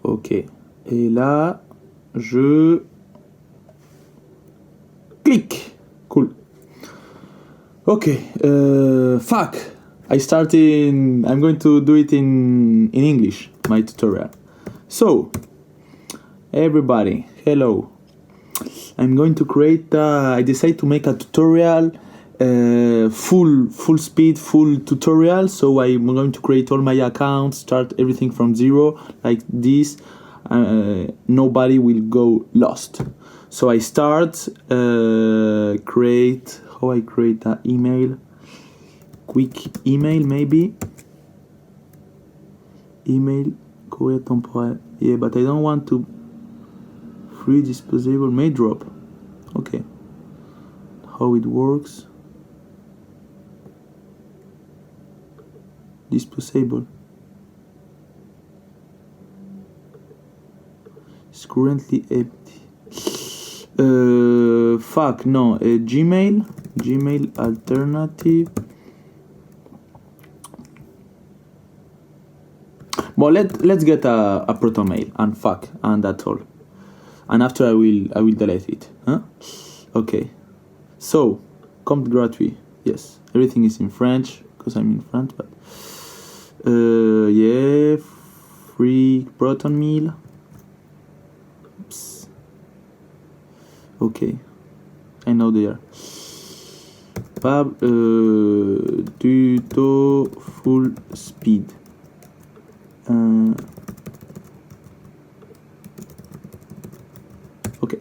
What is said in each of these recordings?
Ok. Et là, je clique. Cool. Okay. Fuck. I'm going to do it in English, my tutorial. So, everybody, hello. I'm going to create. I decided to make a tutorial, full speed, full tutorial. So I'm going to create all my accounts, start everything from zero, like this. Nobody will go lost. So I start. Create. How I create an email? Quick email maybe. Email courrier temporaire. Yeah, but I don't want to. Free disposable may drop. Okay. How it works? Disposable. It's currently empty. Fuck no. Gmail alternative. Well, let's get a Protomail and fuck and that's all. And after I will delete it. Huh? Okay. So, compte gratuit. Yes. Everything is in French because I'm in France, but yeah, free Protonmail. Oops. Okay. I know they are. Pab tuto full speed. Okay.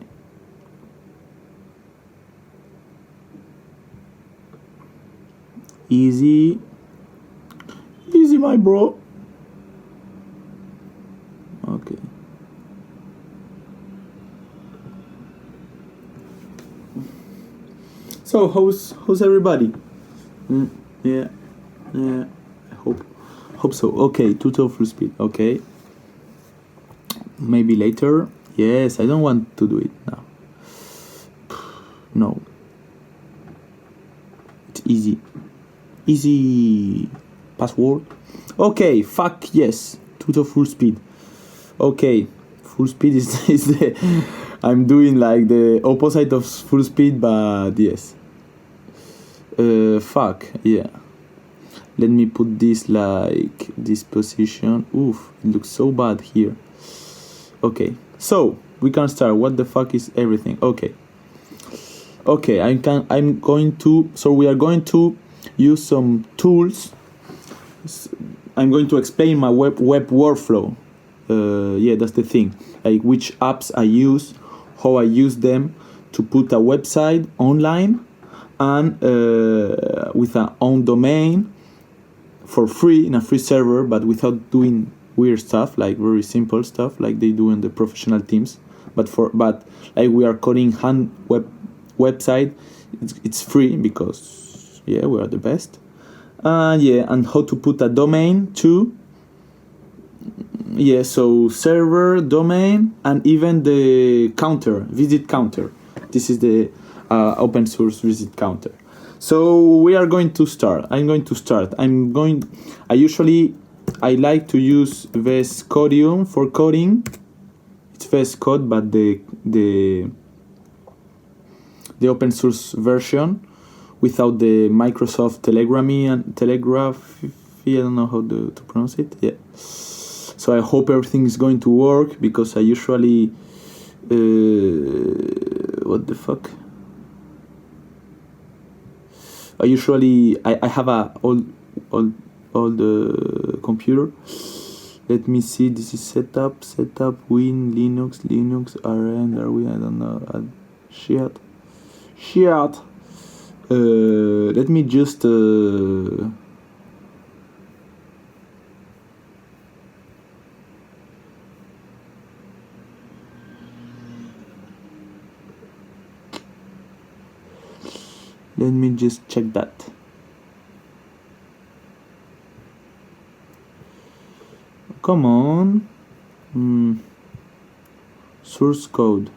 Easy, my bro. Okay. So how's everybody? Yeah. I hope so. Okay, tutorial full speed. Okay. Maybe later. Yes, I don't want to do it now. No. It's easy password. Okay, fuck yes. Tutorial full speed. Okay, full speed is the I'm doing like the opposite of full speed, but yes. Fuck yeah. Let me put this like this position. Oof, it looks so bad here. Okay, so we can start. What the fuck is everything? Okay, we are going to use some tools. I'm going to explain my web workflow. Yeah, that's the thing. Like which apps I use, how I use them to put a website online and with an own domain for free in a free server, but without doing weird stuff, like very simple stuff like they do in the professional teams. But like we are coding hand website, it's free because yeah, we are the best. Yeah, and how to put a domain too. Yeah, so server, domain, and even the counter, visit counter. This is the open source visit counter. So we are going to start. I like to use VSCodium for coding. It's VSCode, but the open source version without the Microsoft Telegraphy. I don't know how to pronounce it. Yeah. So I hope everything is going to work because I usually what the fuck? I have a old computer. Let me see. This is setup Win Linux RN Darwin. I don't know. Shit. Let me just let me just check that. Come on. Source code.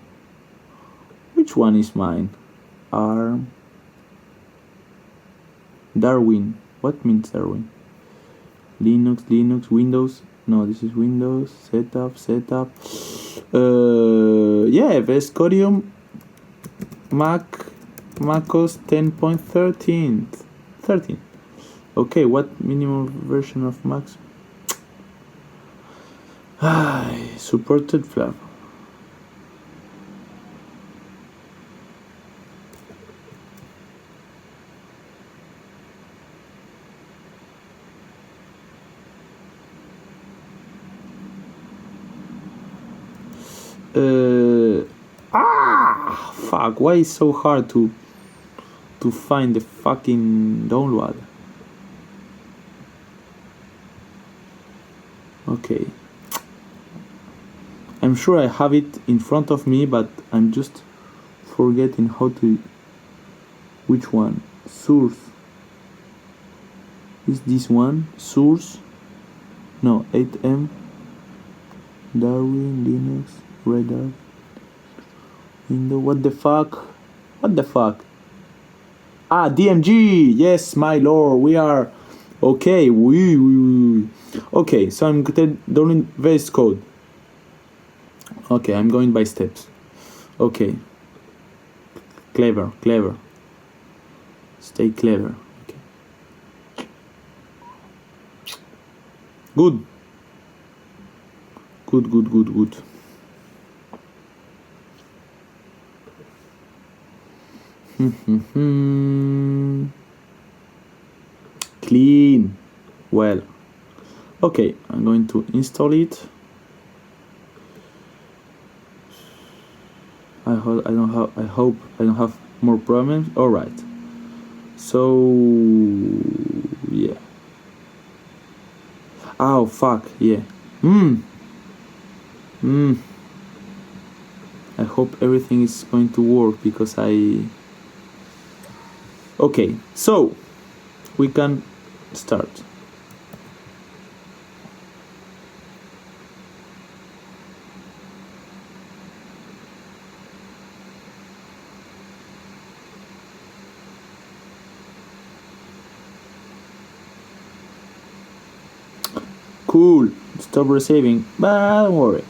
Which one is mine? Darwin. What means Darwin? Linux, Windows. No, this is Windows. Setup. Yeah, VSCodium macOS 10.13. 13. Okay, what minimum version of Mac? Supported flav. Fuck, why is so hard to find the fucking download? Okay, I'm sure I have it in front of me, but I'm just forgetting how to, which one. Source is this one. Source, no, 8M, Darwin, Linux, Red Hat, Window. What the fuck? DMG. Yes, my lord, we are okay. Okay, so I'm doing VS Code. Okay, I'm going by steps. Okay, clever. Stay clever. Okay, good. Clean. Well, okay, I'm going to install it. I hope I don't have more problems. All right. So yeah. Oh fuck yeah. I hope everything is going to work because okay, so we can start. Cool, stop receiving, but don't worry.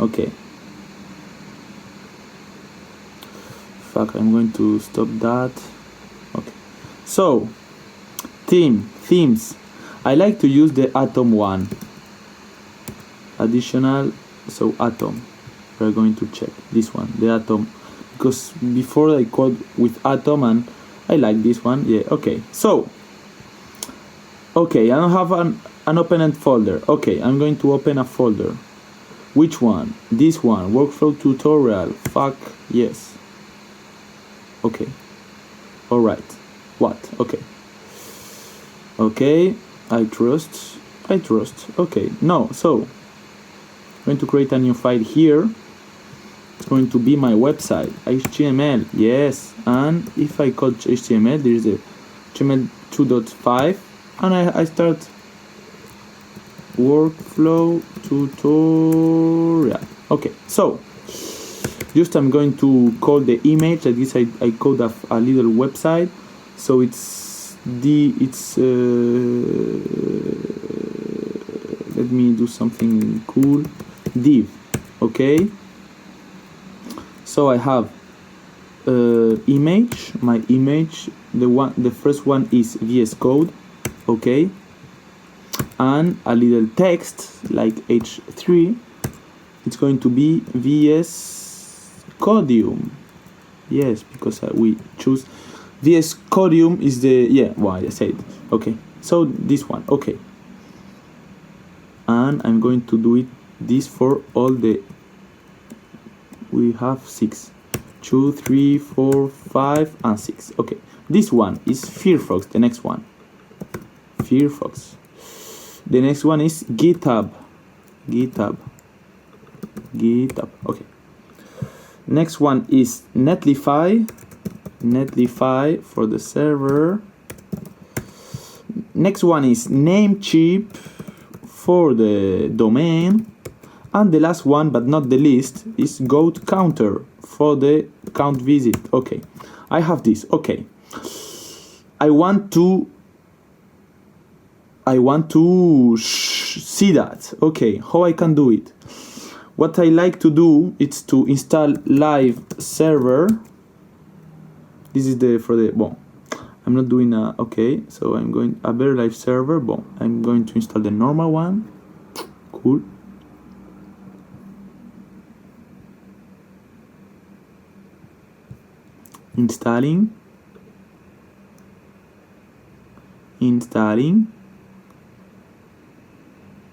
Okay. Fuck, I'm going to stop that. Okay. So, themes. I like to use the Atom one. Additional, so Atom. We're going to check this one, the Atom, because before I code with Atom and I like this one. Yeah, okay. So, okay, I don't have an opened folder. Okay, I'm going to open a folder. Which one? This one, workflow tutorial. Fuck yes. Okay. Alright. What? Okay. I trust. Okay. No, so I'm going to create a new file here. It's going to be my website. HTML. Yes. And if I code HTML, there is a HTML 2.5 and I start workflow tutorial. Okay, so just I'm going to call the image. At least I code a little website, so it's let me do something cool. Div. Okay, so I have image. My image, the first one is VS Code. Okay, and a little text like H3. It's going to be VSCodium. Yes, because we choose VSCodium is the I said okay. So this one, okay, and I'm going to do this for all the. We have 6, 2, 3, 4, 5, and 6. Okay, this one is Firefox. The next one, Firefox. The next one is Github. Okay. Next one is Netlify for the server. Next one is Namecheap for the domain. And the last one, but not the least, is GoatCounter for the count visit. Okay, I have this. Okay, I want to I want to see that. Okay, how I can do it? What I like to do is to install live server. This is for the bon. I'm not doing a okay. So I'm going a better live server. Bon, I'm going to install the normal one. Cool. Installing.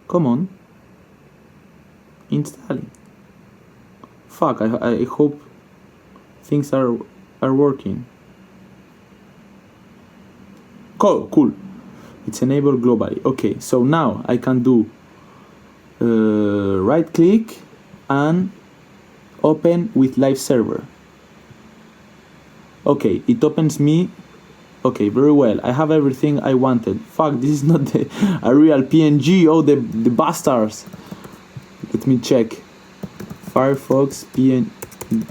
Come on. Installing. Fuck, I hope things are working. Cool. It's enabled globally. Okay, so now I can do right click and open with live server. Okay, it opens me. Okay, very well. I have everything I wanted. Fuck, this is not a real PNG. Oh, the bastards. Let me check. Firefox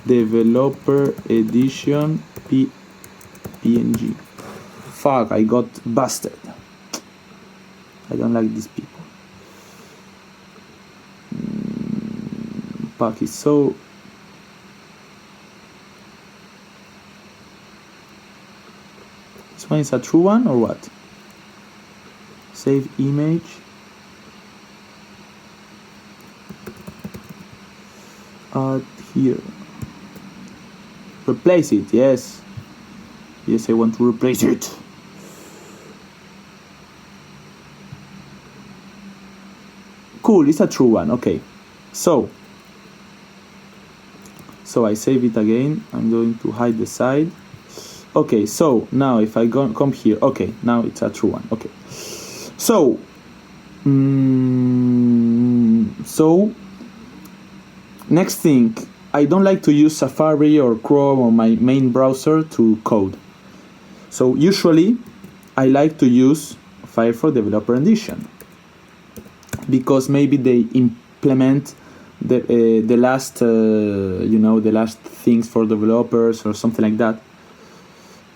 Developer Edition PNG. Fuck, I got busted. I don't like these people. Fuck, is so... This one is a true one or what? Save image. Add here. Replace it, yes. Yes, I want to replace it. Cool, it's a true one, okay. So I save it again. I'm going to hide the side. Okay, so now if I come here, okay, now it's a true one, okay. So, next thing, I don't like to use Safari or Chrome or my main browser to code. So usually, I like to use Firefox Developer Edition because maybe they implement the last, the last things for developers or something like that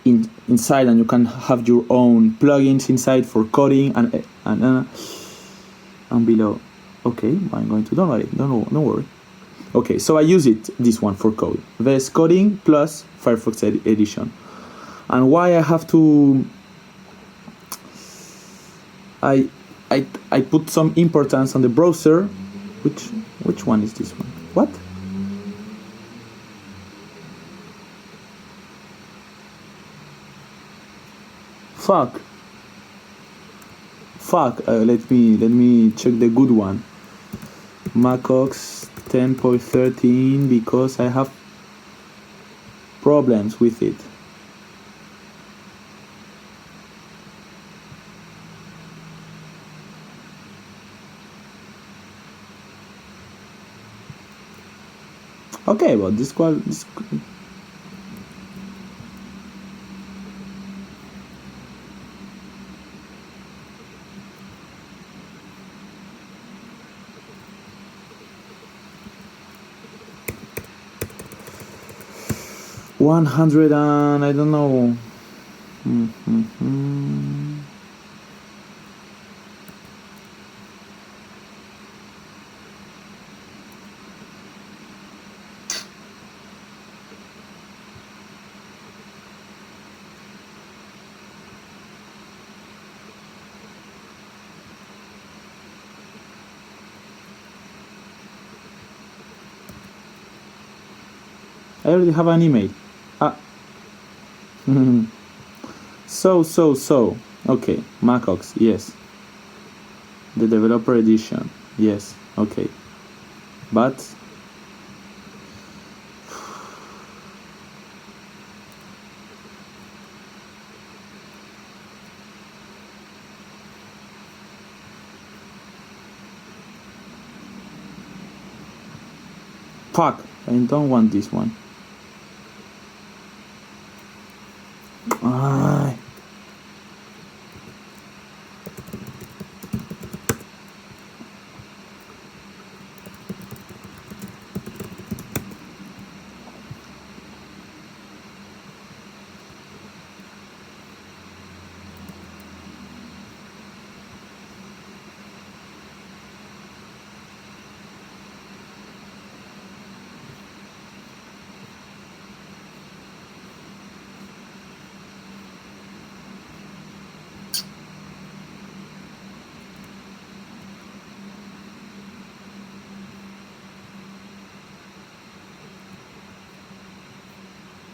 inside, and you can have your own plugins inside for coding and below. Okay, I'm going to download it. Don't worry. Okay, so I use this one for code. VSCodium plus Firefox Edition. And why I have to... I put some importance on the browser. Which one is this one? What? Fuck. Let me check the good one. macOS 10.13 because I have problems with it. Okay, but this 100 and I don't know. I already have an email. So okay, macOS, yes. The developer edition, yes, okay. But fuck, I don't want this one.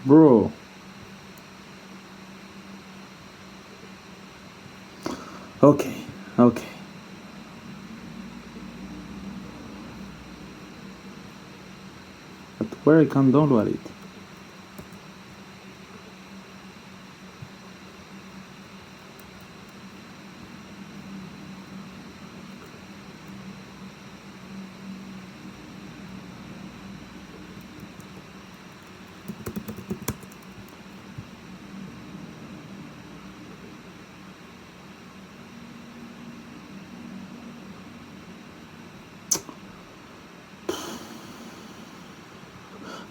Bro. Okay. But where I can download it?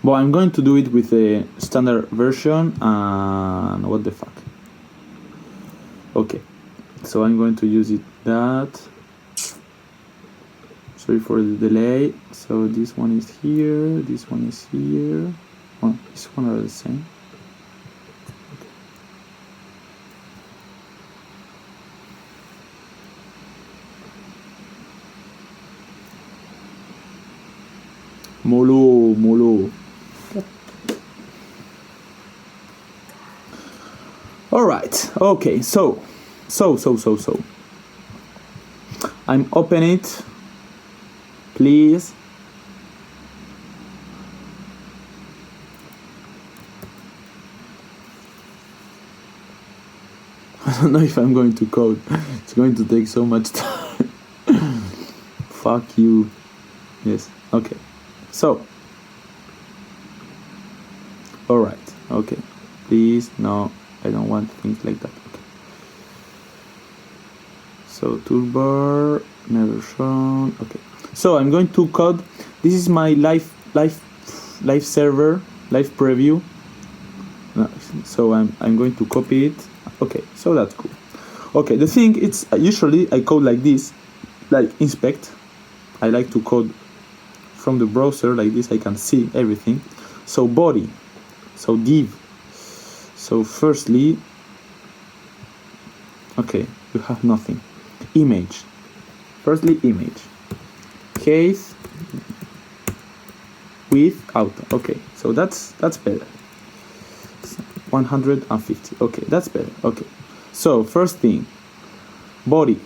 But I'm going to do it with the standard version, and what the fuck. Okay, so I'm going to use it that. Sorry for the delay. So this one is here, this one is here. Oh, this one are the same. Okay. Molo. All right. Okay. So. I'm open it. Please. I don't know if I'm going to code. It's going to take so much time. Fuck you. Yes. Okay. So. All right. Okay. Please. No. I don't want things like that. Okay. So toolbar, never shown. Okay. So I'm going to code. This is my live server, live preview. So I'm going to copy it. Okay. So that's cool. Okay. The thing it's usually I code like this, like inspect. I like to code from the browser like this. I can see everything. So body. So div. So firstly, okay, you have nothing. Image. Firstly, image. Case with auto. Okay, so that's better. 150. Okay, that's better. Okay. So first thing, body.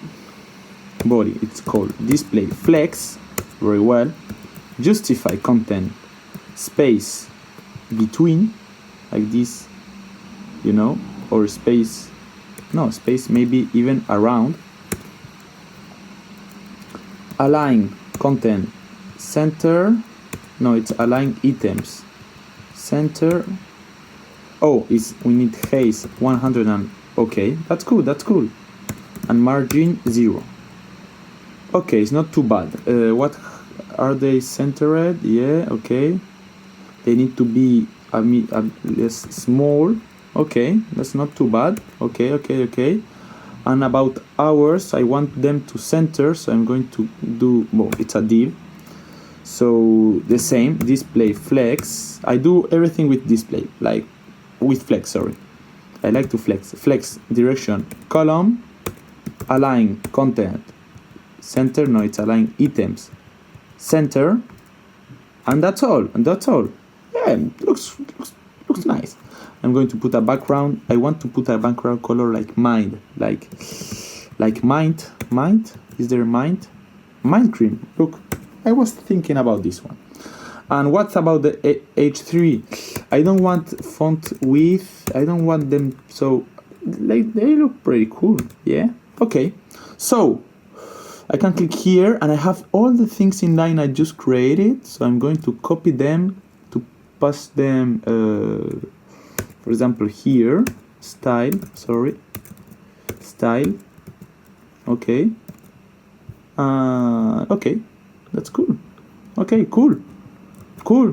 It's called display flex. Very well. Justify content. Space between, like this. You know, or space maybe even around. Align content center. No, it's align items center. Oh, we need haze 100 and okay, that's cool. And margin 0. Okay, it's not too bad. What are they centered? Yeah, okay. They need to be less small. Okay, that's not too bad. Okay. And about hours, I want them to center, so I'm going to do, well, it's a div. So the same, display flex. I do everything with display, like with flex, sorry. I like to flex. Flex direction, column, align content, center, no, it's align items, center, and that's all. Yeah, looks nice. I'm going to put a background. I want to put a background color like mind, like mind. Is there mind? Mind cream. Look, I was thinking about this one. And what about the H3? I don't want font width. I don't want them so like they look pretty cool. Yeah. Okay. So I can click here and I have all the things in line I just created. So I'm going to copy them to paste them. For example, here, style. Okay. Okay, that's cool. Okay, cool.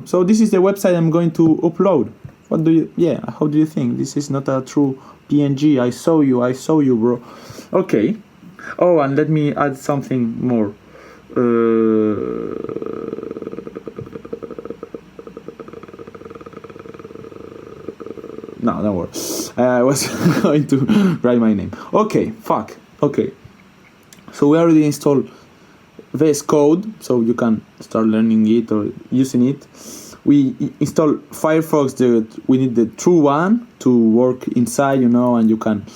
So this is the website I'm going to upload. How do you think? This is not a true PNG. I saw you, bro. Okay. Oh, and let me add something more. No, don't worry. I was going to write my name. Okay, fuck. Okay. So we already installed VS Code, so you can start learning it or using it. we install Firefox. We need the true one to work inside, and you can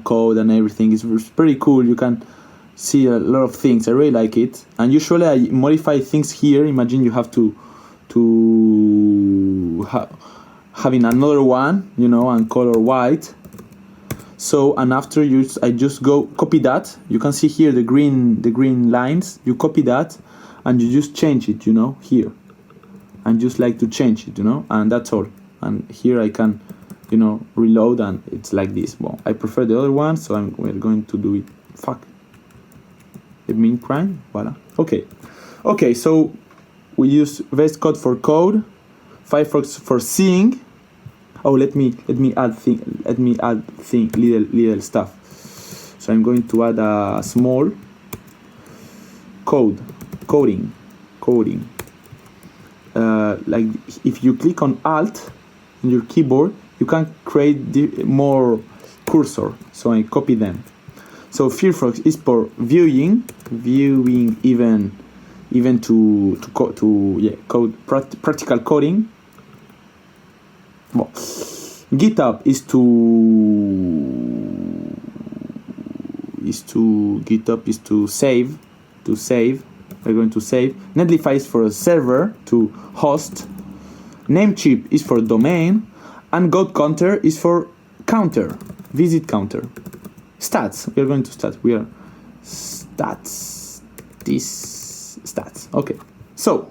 code and everything. It's pretty cool. You can see a lot of things. I really like it. And usually I modify things here. Imagine you have to having another one, and color white. So, and after I just go copy that. You can see here the green lines. You copy that, and you just change it, here. And just like to change it, and that's all. And here I can, reload, and it's like this. Well, I prefer the other one, so we're going to do it. Fuck. The mean crime. Voila. Okay. So we use VSCode for code, Firefox for seeing. Oh, let me add little stuff. So I'm going to add a small coding. Like if you click on Alt in your keyboard, you can create more cursor. So I copy them. So Firefox is for viewing even to code practical coding. Well, GitHub is to save. We're going to save. Netlify is for a server to host. Namecheap is for domain, and GoatCounter is for counter, visit counter. Stats. We are going to stats. We are stats. This stats. Okay. So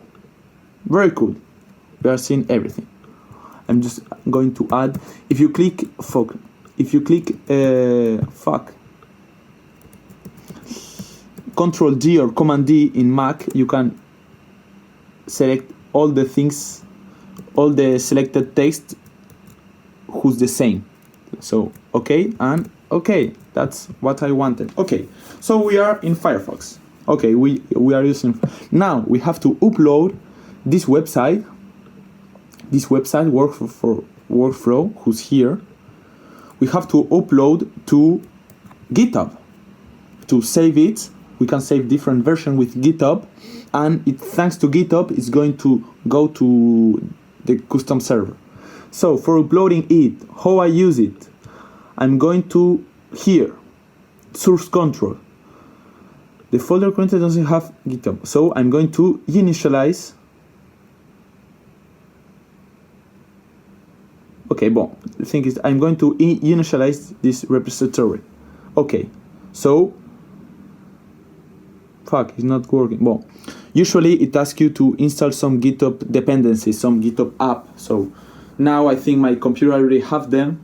very cool. We are seeing everything. I'm just going to add. If you click Control D or Command D in Mac, you can select all the things, all the selected text who's the same. So okay, that's what I wanted. Okay, so we are in Firefox. Okay, we are using. Now we have to upload this website. This website workflow, who's here. We have to upload to GitHub to save it. We can save different versions with GitHub, and thanks to GitHub, it's going to go to the custom server. So for uploading it, how I use it, I'm going to here, source control. The folder currently doesn't have GitHub, so I'm going to initialize. Okay, bon, the thing is, I'm going to initialize this repository. Okay, so it's not working. Well, usually it asks you to install some GitHub dependencies, some GitHub app. So now I think my computer already have them.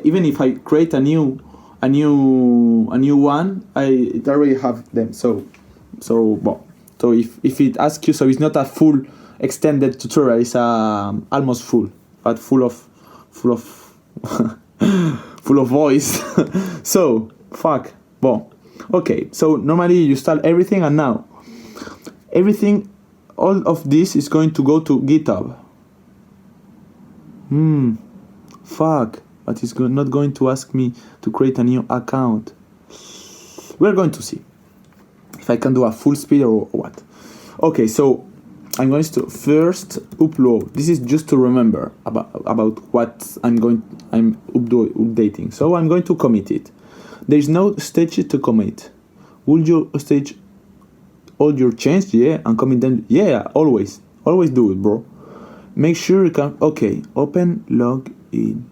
Even if I create a new one, it already have them. So if it asks you, so it's not a full extended tutorial. It's almost full, but full of voice. So Well, okay, so normally you install everything, and now all of this is going to go to GitHub. But it's not going to ask me to create a new account. We're going to see if I can do a full speed or what. Okay, so I'm going to first upload. This is just to remember about what I'm updating. So I'm going to commit it. There's no stage to commit. Would you stage all your changes? Yeah, and commit them. Yeah, always do it, bro. Make sure you can. Okay, open login.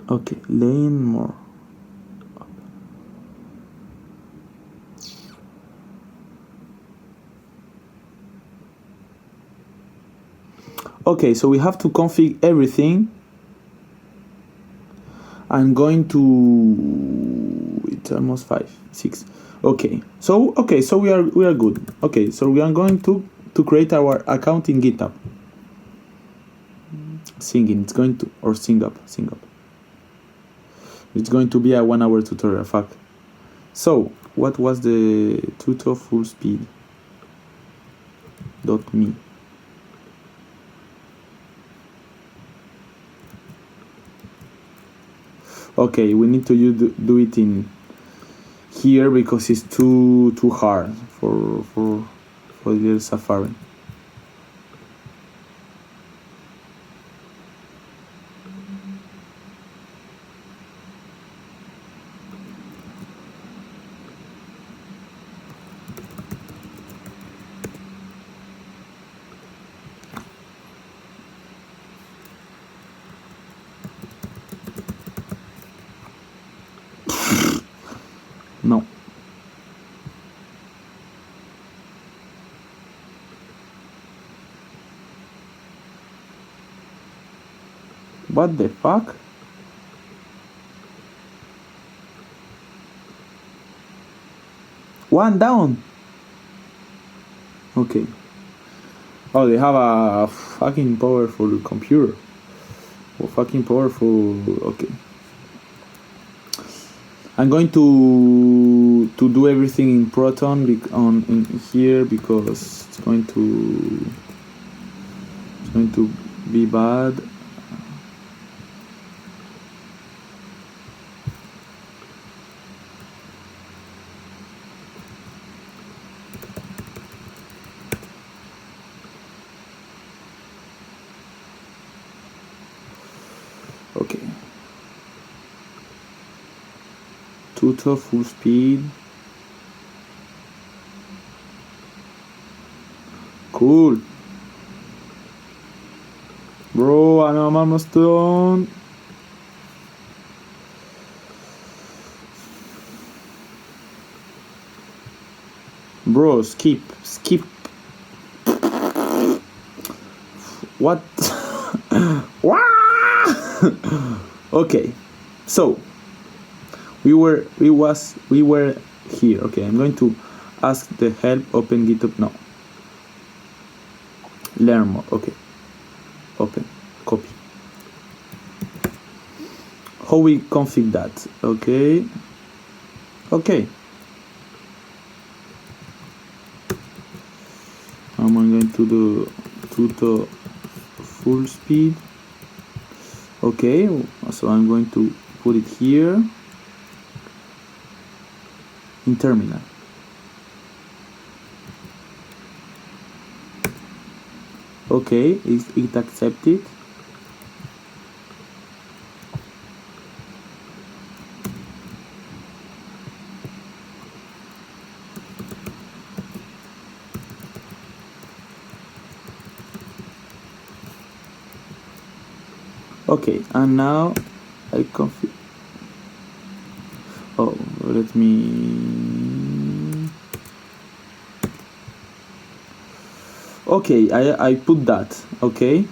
Okay, learn more. Okay, so we have to configure everything. I'm going to. It's almost 5, 6. Okay, so we are good. Okay, so we are going to create our account in GitHub. Singing. It's going to sing up. It's going to be a 1-hour tutorial. So what was the tutor full speed? .me. Okay, we need to do it in here because it's too hard for the Safari. No. What the fuck? One down. Okay. Oh, they have a fucking powerful computer. Oh, fucking powerful. Okay. I'm going to do everything in Proton in here because it's going to be bad. Okay. Tutor full speed. Cool. Bro, I'm almost done. Bro, skip. What? Okay, so we were here. Okay, I'm going to ask the help. Open GitHub now. Learn more. Okay, open, copy. How we config that? Okay. I'm going to do tutor full speed. Okay, so I'm going to put it here in terminal. Okay, it accepted. Okay, and now I config. Oh, let me. Okay, I put that. Okay.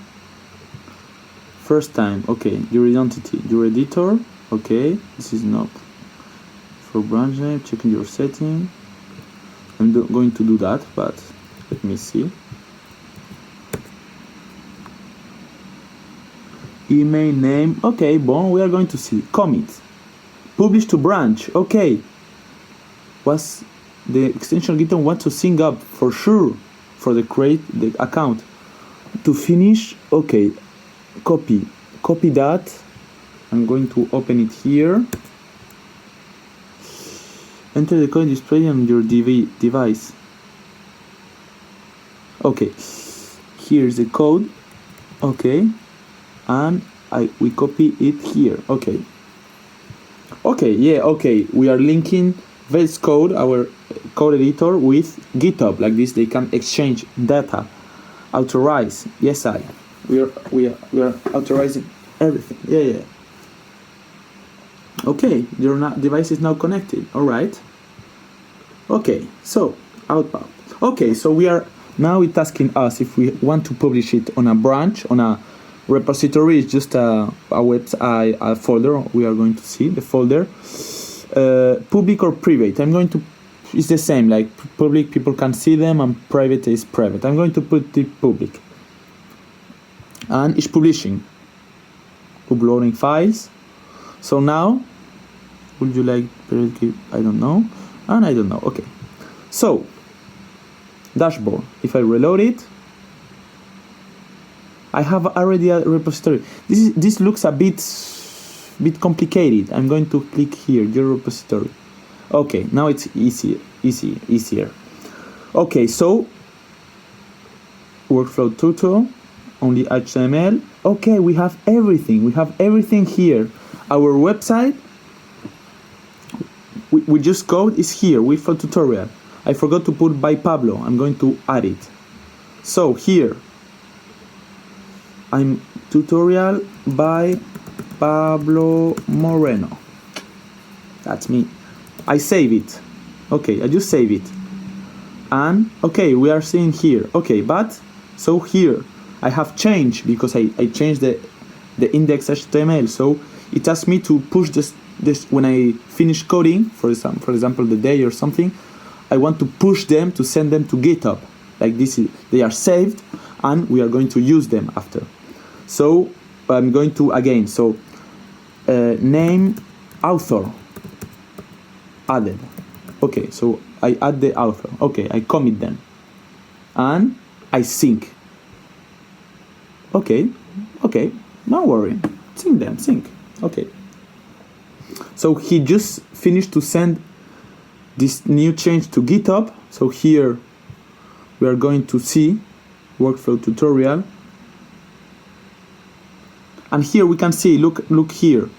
First time. Okay, your identity, your editor. Okay, this is not for branch name. Checking your setting. I'm going to do that, but let me see. Email name. Okay, bon, we are going to see. Commit. Publish to branch. Okay. Was the extension GitHub want to sync up for sure for the create the account. To finish, okay. Copy that. I'm going to open it here. Enter the code displayed on your device. Okay. Here's the code. Okay. And we copy it here. Okay, yeah, okay. We are linking VSCode, our code editor, with GitHub. Like this, they can exchange data. Authorize. Yes, we are authorizing everything. Yeah. Okay, your device is now connected. All right. Okay, so outbound. Okay, so we are now it's asking us if we want to publish it on a branch, on a repository. Is just a website, a folder. We are going to see the folder. Public or private. I'm going to. It's the same. Like public, people can see them, and private is private. I'm going to put the public. And it's publishing. Uploading files. So now, would you like? I don't know, and I don't know. Okay. So dashboard. If I reload it. I have already a repository. This looks a bit bit complicated. I'm going to click here, your repository. Okay, now it's easier. Okay, so workflow tutorial, only HTML. Okay, we have everything here. Our website, we just code is here, workflow tutorial. I forgot to put by Pablo. I'm going to add it. So here, I'm tutorial by Pablo Moreno. That's me. I save it. Okay, I just save it. And okay, we are seeing here. Okay, but so here I have changed because I changed the index HTML. So it asks me to push this when I finish coding, for example the day or something. I want to push them to send them to GitHub. Like this, they are saved, and we are going to use them after. So I'm going to again. So name author added. Okay, so I add the author. Okay, I commit them, and I sync. Okay, no worry. Sync them, sync. Okay. So he just finished to send this new change to GitHub. So here we are going to see workflow tutorial. And here we can see, look here.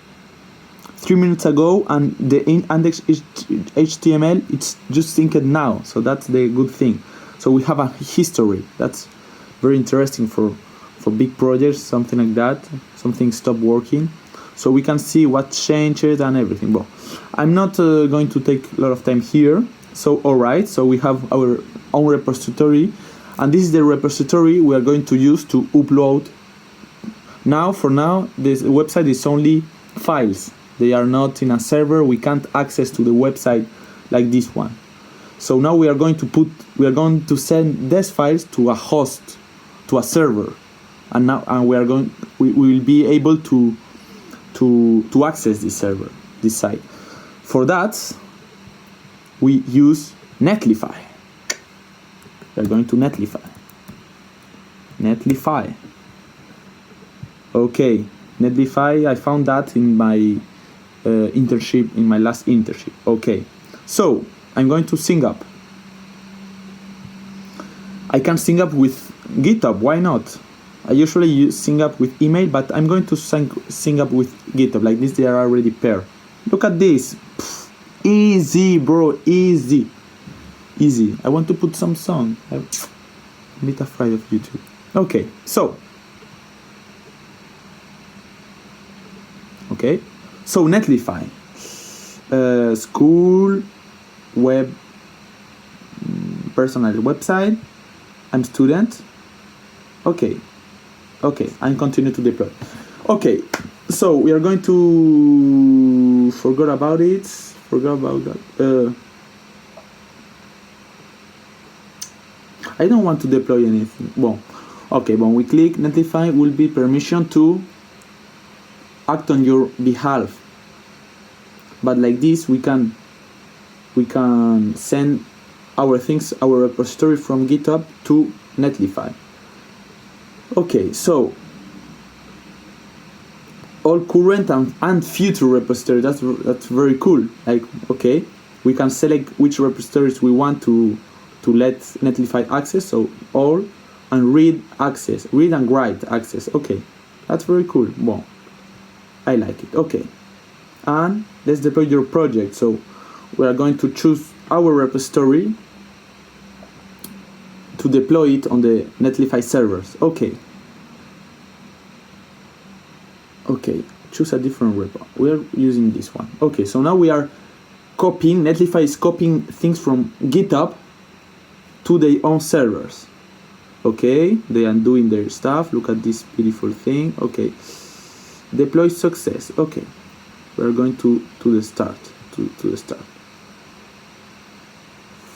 3 minutes ago, and the index HTML, it's just synced now. So that's the good thing. So we have a history. That's very interesting for big projects, something like that. Something stopped working. So we can see what changed and everything. Well, I'm not going to take a lot of time here. So alright, so we have our own repository, and this is the repository we are going to use to upload. Now, for now, this website is only files. They are not in a server. We can't access to the website like this one. So now we are going to send these files to a host, to a server, and we will be able to access this server, this site. For that, we use Netlify. We are going to Netlify. Okay, Netlify, I found that in my internship, in my last internship. Okay, so I'm going to sync up. I can sync up with GitHub, why not? I usually sync up with email, but I'm going to sync up with GitHub. Like this, they are already paired. Look at this. Pff, easy, bro, easy. I want to put some song. I'm a bit afraid of YouTube. Okay, so Netlify, school, web, personal website. I'm student. Okay, I'm continue to deploy. Okay, so we are going to forget about that. I don't want to deploy anything. Well, okay, when we click, Netlify will be permission to act on your behalf. But like this, we can send our things, our repository from GitHub to Netlify. Okay, so all current and future repository. That's very cool. Like, okay, we can select which repositories we want to let Netlify access. So all and read and write access. Okay, that's very cool. Well, I like it. Okay, and let's deploy your project. So we are going to choose our repository to deploy it on the Netlify servers. Okay, choose a different repo. We are using this one. Okay, so now we are copying. Netlify is copying things from GitHub to their own servers. Okay, they are doing their stuff. Look at this beautiful thing. Okay, deploy success. Okay, we are going to the start. To the start.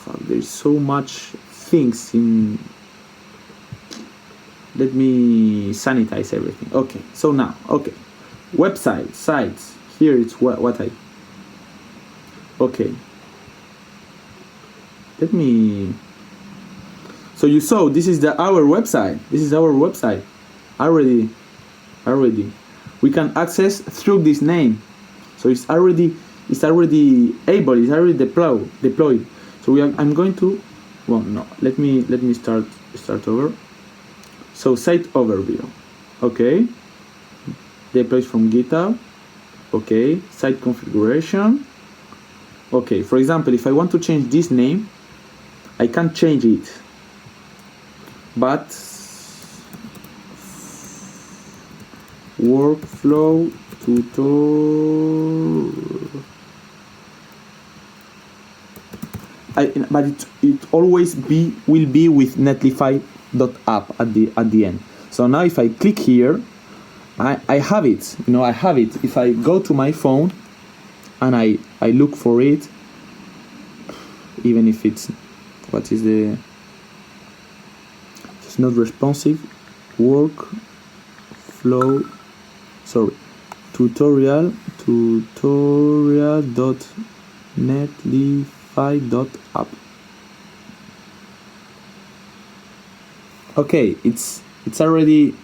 Fuck, there's so much things in. Let me sanitize everything. Okay, so now, okay, website, sites. Here it's what I. Okay. Let me. So you saw this is our website. This is our website. Already we can access through this name. So it's already able, it's already deployed. So I'm going to, well, no, let me start over. So site overview, okay, deploys from GitHub, okay, site configuration, okay. For example, if I want to change this name, I can change it, but workflow tutorial. But it always will be with Netlify.app at the end. So now if I click here, I have it. I have it. If I go to my phone and I look for it, even if it's it's not responsive. Workflow. Sorry. Tutorial.netlify.app. Okay, it's already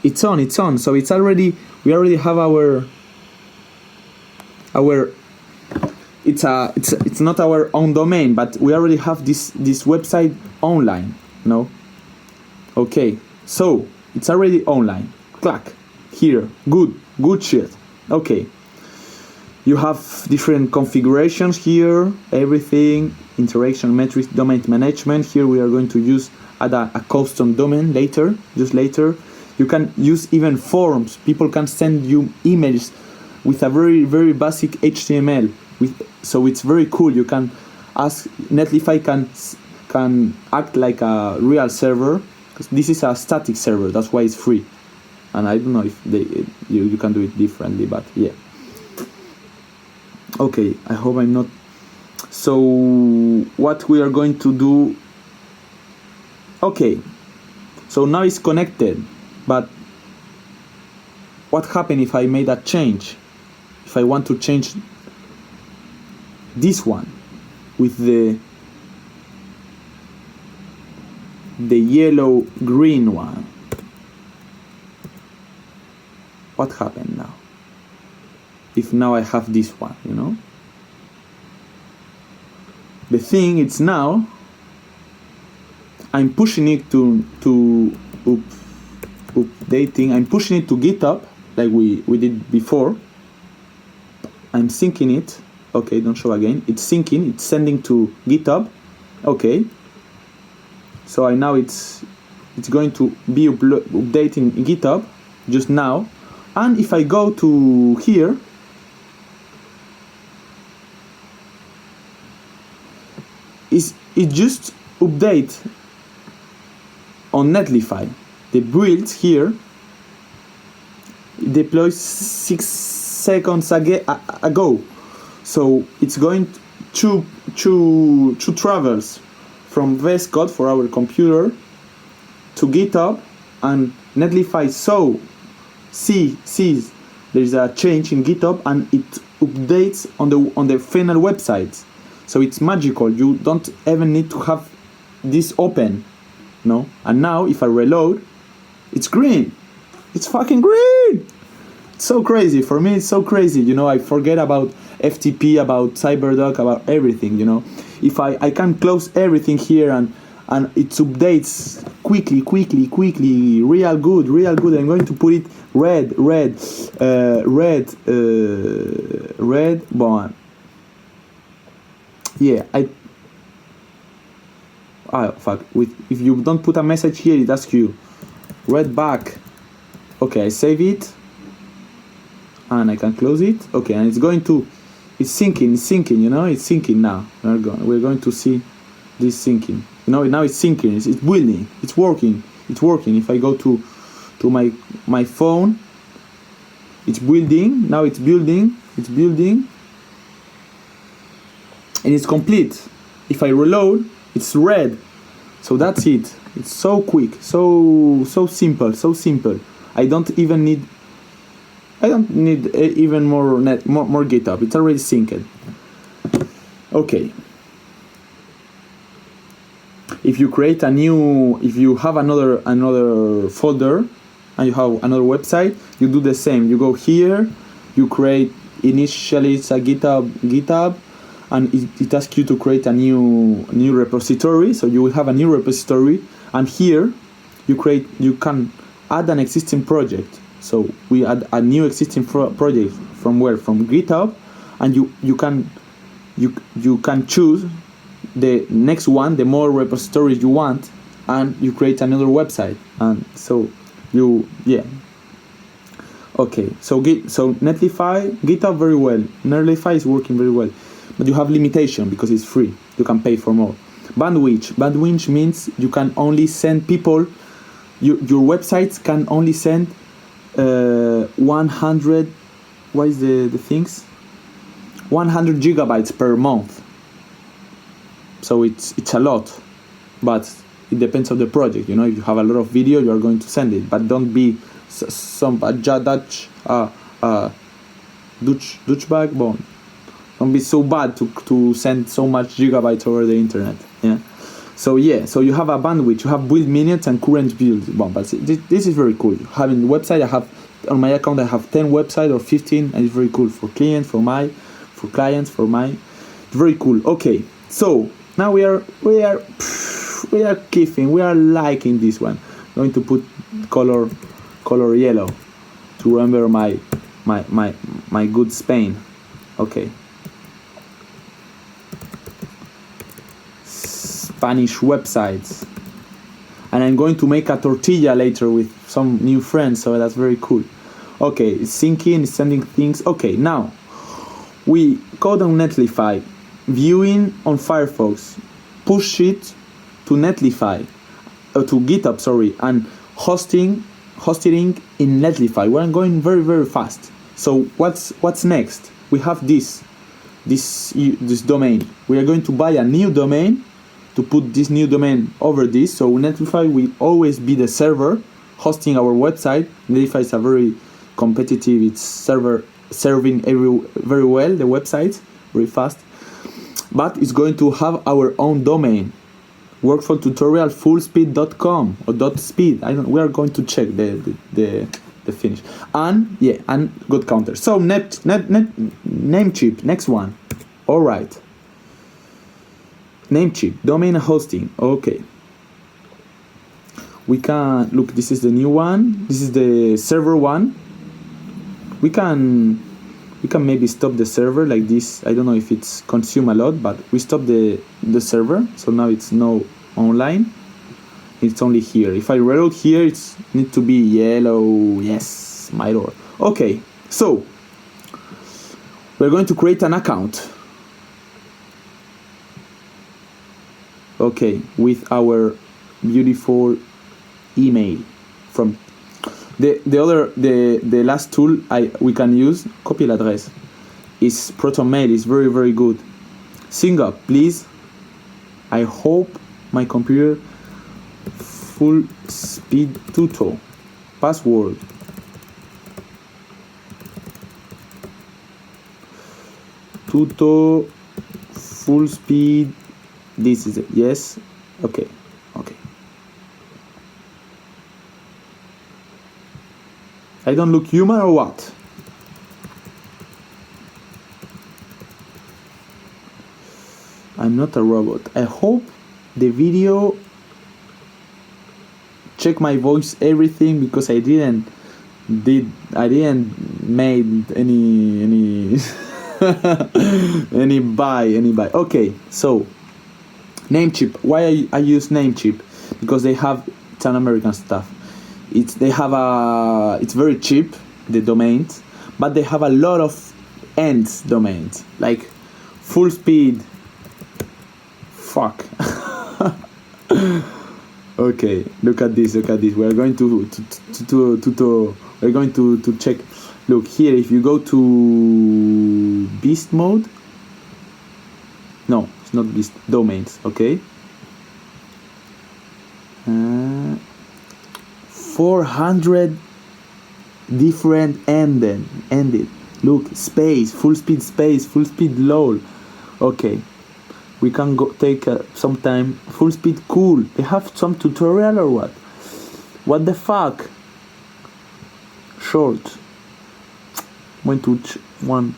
it's on. So it's already, we already have our it's not our own domain, but we already have this website online. No. Okay, so it's already online. Clack here. Good shit. Okay. You have different configurations here, everything, interaction metrics, domain management. Here we are going to use add a custom domain later. You can use even forms. People can send you emails with a very, very basic HTML. So it's very cool. You can ask, Netlify can act like a real server, because this is a static server. That's why it's free. And I don't know if you can do it differently, but yeah. Okay, I hope I'm not. So what we are going to do? Okay, so now it's connected, but what happened if I made a change? If I want to change this one with the yellow green one, what happened now? If now I have this one, the thing is now I'm pushing it to updating. I'm pushing it to GitHub like we did before. I'm syncing it. Okay, don't show again. It's syncing. It's sending to GitHub. Okay. So now it's going to be updating GitHub just now. And if I go to here, it just update on Netlify. The build here deployed 6 seconds ago. So it's going to travels from VSCode for our computer to GitHub, and Netlify sees there's a change in GitHub and it updates on the final website. So it's magical. You don't even need to have this open, no? And now if I reload, it's green. It's fucking green. It's so crazy. For me, it's so crazy. I forget about FTP, about CyberDoc, about everything. If I can close everything here and it updates quickly, real good. I'm going to put it red. Bon. Yeah, fuck. If you don't put a message here, it asks you red back. Okay, I save it and I can close it. Okay, and it's syncing. It's syncing now. We're going to see this syncing. Now it's syncing. It's building. It's working. If I go to my phone, it's building. Now it's building. And it's complete. If I reload, it's red. So that's it. It's so quick, so simple. I don't need even more GitHub. It's already synced. Okay. if you create a new, if you have another folder and you have another website, you do the same. You go here, you create, initially it's a GitHub, and it asks you to create a new repository. So you will have a new repository, and here you can add an existing project. So we add a new existing project from where? From GitHub, and you can choose the next one, the more repositories you want, and you create another website. And so okay, so Netlify, GitHub very well. Netlify is working very well, but you have limitation because it's free. You can pay for more. Bandwidth means you can only send people. Your websites can only send 100. What is the things? 100 gigabytes per month. So it's a lot, but it depends on the project. If you have a lot of video, you are going to send it, but don't be some Dutch douchebag. Don't be so bad to send so much gigabytes over the internet. So you have a bandwidth, you have build minutes and current builds. But this is very cool. Having the website, on my account I have 10 websites or 15, and it's very cool for clients, for clients, very cool. Okay, so now we are kiffing, we are liking this one. I'm going to put color yellow to remember my good Spain. Okay, Spanish websites, and I'm going to make a tortilla later with some new friends, so that's very cool. Okay, it's syncing, it's sending things. Okay, now we code on Netlify, viewing on Firefox, push it to Netlify, to GitHub, sorry, and hosting in Netlify. We're going very, very fast. So what's next? We have this domain. We are going to buy a new domain to put this new domain over this. So Netlify will always be the server hosting our website. Netlify is a very competitive, it's serving very well the websites very fast, but it's going to have our own domain, workflow tutorial fullspeed.com or .speed. We are going to check the finish, and GoatCounter. So Namecheap, next one. All right, Namecheap, domain hosting. Okay, we can look. This is the new one. This is the server one. We can maybe stop the server like this. I don't know if it's consume a lot, but we stop the server, so now it's no online. It's only here. If I reload here, it's need to be yellow. Yes, my lord. Okay, so we're going to create an account. Okay, with our beautiful email from the last tool we can use, copy l'adresse, is ProtonMail. Is very, very good. Sync up, please. I hope my computer full speed tuto. Password. Tuto full speed. This is it. Yes. Okay. I don't look human or what? I'm not a robot. I hope the video check my voice, everything, because I didn't made any any buy. Okay, so Namecheap. Why I use Namecheap? Because it's an American stuff. It's very cheap, the domains, but they have a lot of ends domains, like full speed. Fuck. Okay, look at this. We're going to check. Look here, if you go to beast mode. No, it's not beast, domains, okay? 400 different ended. Look, space, full speed lol. Okay, We can go take some time. Full speed, cool. They have some tutorial or what? What the fuck? Short. Went to one.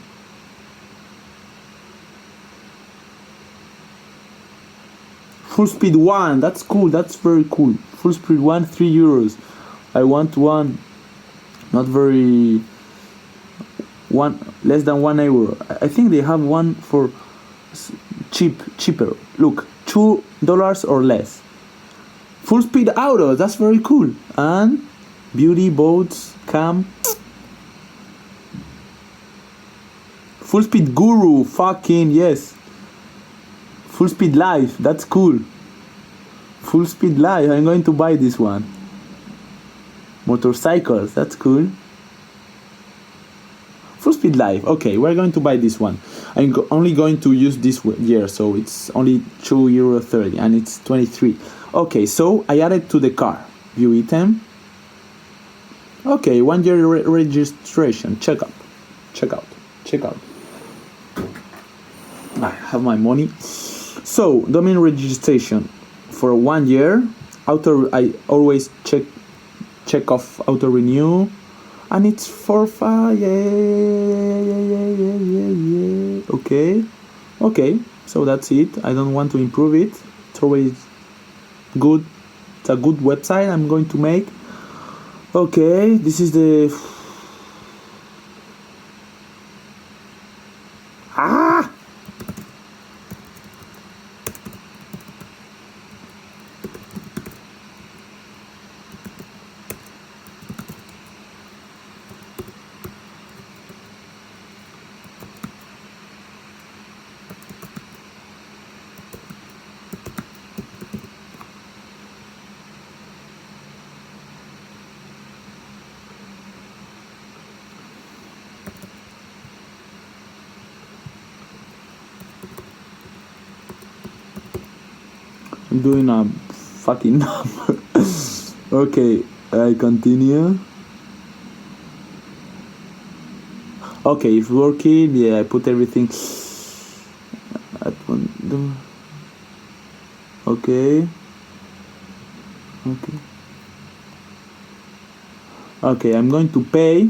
Full speed 1. That's cool. That's very cool. Full speed 1, €3. I want one. Not very. One less than €1. I think they have one for cheaper. Look, $2 or less. Full speed auto, that's very cool. And beauty, boats, cam. Full speed guru, fucking yes. Full speed live, that's cool. Full speed live, I'm going to buy this one. Motorcycles, that's cool. Full speed live, okay, we're going to buy this one. I'm only going to use this year, so it's only €2.30 and it's 23. Okay, so I added to the car. View item. Okay, 1 year registration. Check out. I have my money. So domain registration for 1 year. I always check off auto renew. And it's for fire. Okay, so that's it. I don't want to improve it. It's always good. It's a good website I'm going to make. Okay, this is the I'm doing a fucking number. Okay, I continue. Okay, it's working. Yeah, I put everything at one. Okay. Okay, I'm going to pay.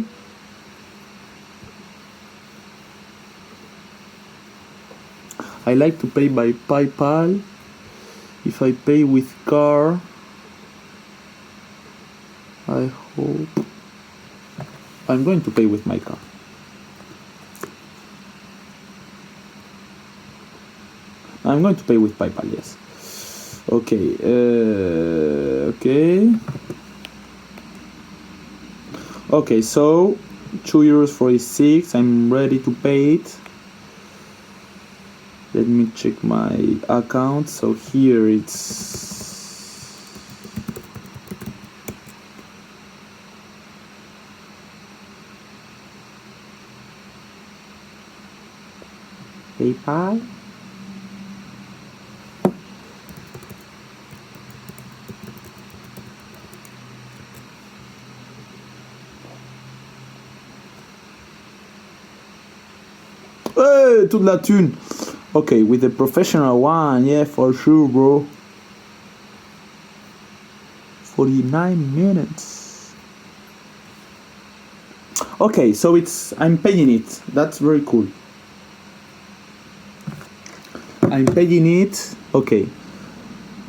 I like to pay by PayPal. If I pay with car, I hope I'm going to pay with my car. I'm going to pay with PayPal, yes. Okay, okay, so €2.46, I'm ready to pay it. Let me check my account. So here it's PayPal. Hey, toute la thune. Okay, with the professional one, yeah, for sure, bro. 49 minutes. Okay, so I'm paying it. That's very cool. I'm paying it. Okay.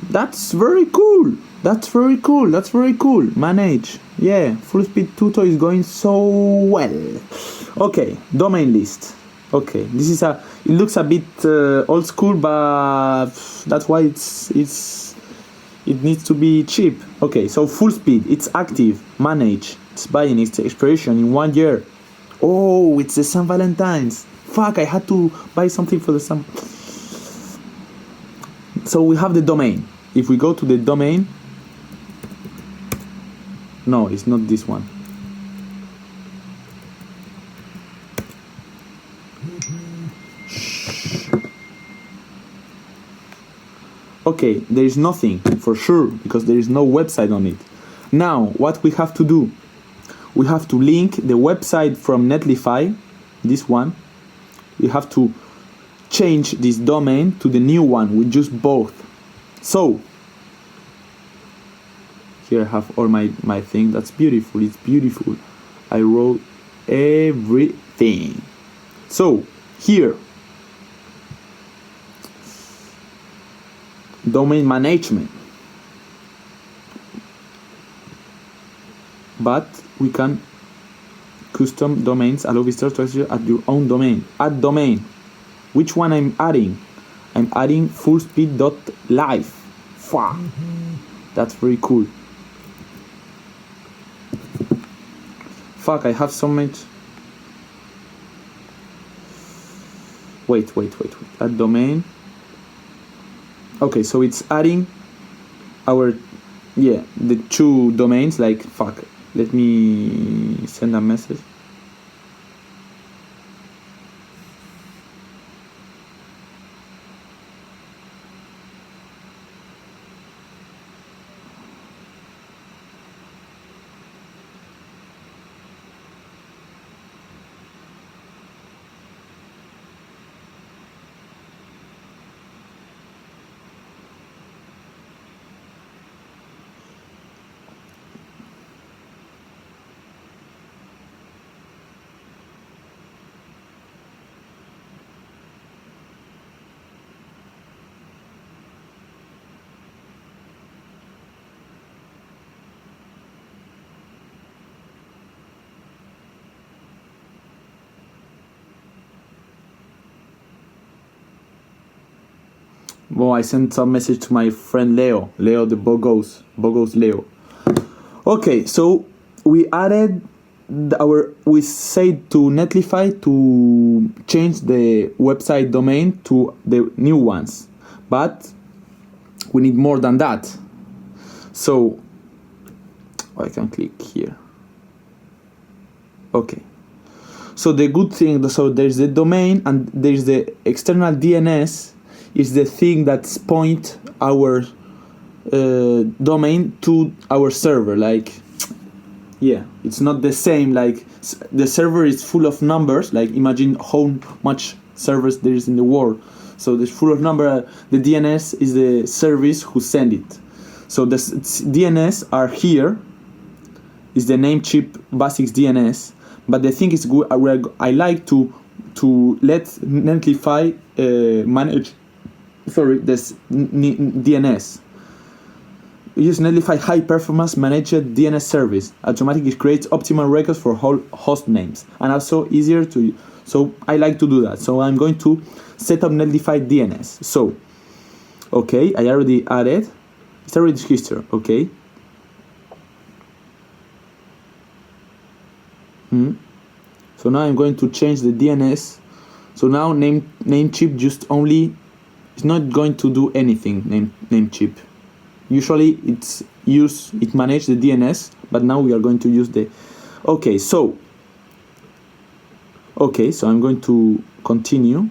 That's very cool. Manage. Yeah, full speed tuto is going so well. Okay, domain list. Okay, this is it looks a bit old school, but that's why it needs to be cheap. Okay, so full speed, it's active, manage, it's buying, its expiration in 1 year. Oh, it's the St. Valentine's. Fuck, I had to buy something for the St. So we have the domain. If we go to the domain, no, it's not this one. Okay, there is nothing for sure because there is no website on it. Now, what we have to do? We have to link the website from Netlify, this one. We have to change this domain to the new one. We use both. So here I have all my thing. That's beautiful. It's beautiful. I wrote everything. So here, domain management. But we can custom domains, allow visitors to access at your own domain. Add domain. Which one I'm adding? I'm adding fullspeed.live. That's very cool. Fuck, I have so much. Wait. Add domain. Okay, so it's adding our, the two domains, like, fuck. Let me send a message. Well, I sent some message to my friend Leo the Bogos Leo. Okay, so we added we said to Netlify to change the website domain to the new ones, but we need more than that. So I can click here. Okay. So the good thing, so there's the domain and there's the external DNS. Is the thing that's point our domain to our server. Like, it's not the same. Like, the server is full of numbers. Like, imagine how much servers there is in the world. So there's full of number. The DNS is the service who send it. So the DNS are here. Is the Namecheap basics DNS. But the thing is good. I like to let Netlify manage. This DNS. We use Netlify high performance managed DNS service. Automatically creates optimal records for whole host names and also easier to. So I like to do that. So I'm going to set up Netlify DNS. So, okay, I already added. It's already registered. Okay. So now I'm going to change the DNS. So now Namecheap just only. It's not going to do anything. Namecheap. Usually it manages the DNS, but now we are going to use the. Okay, so I'm going to continue.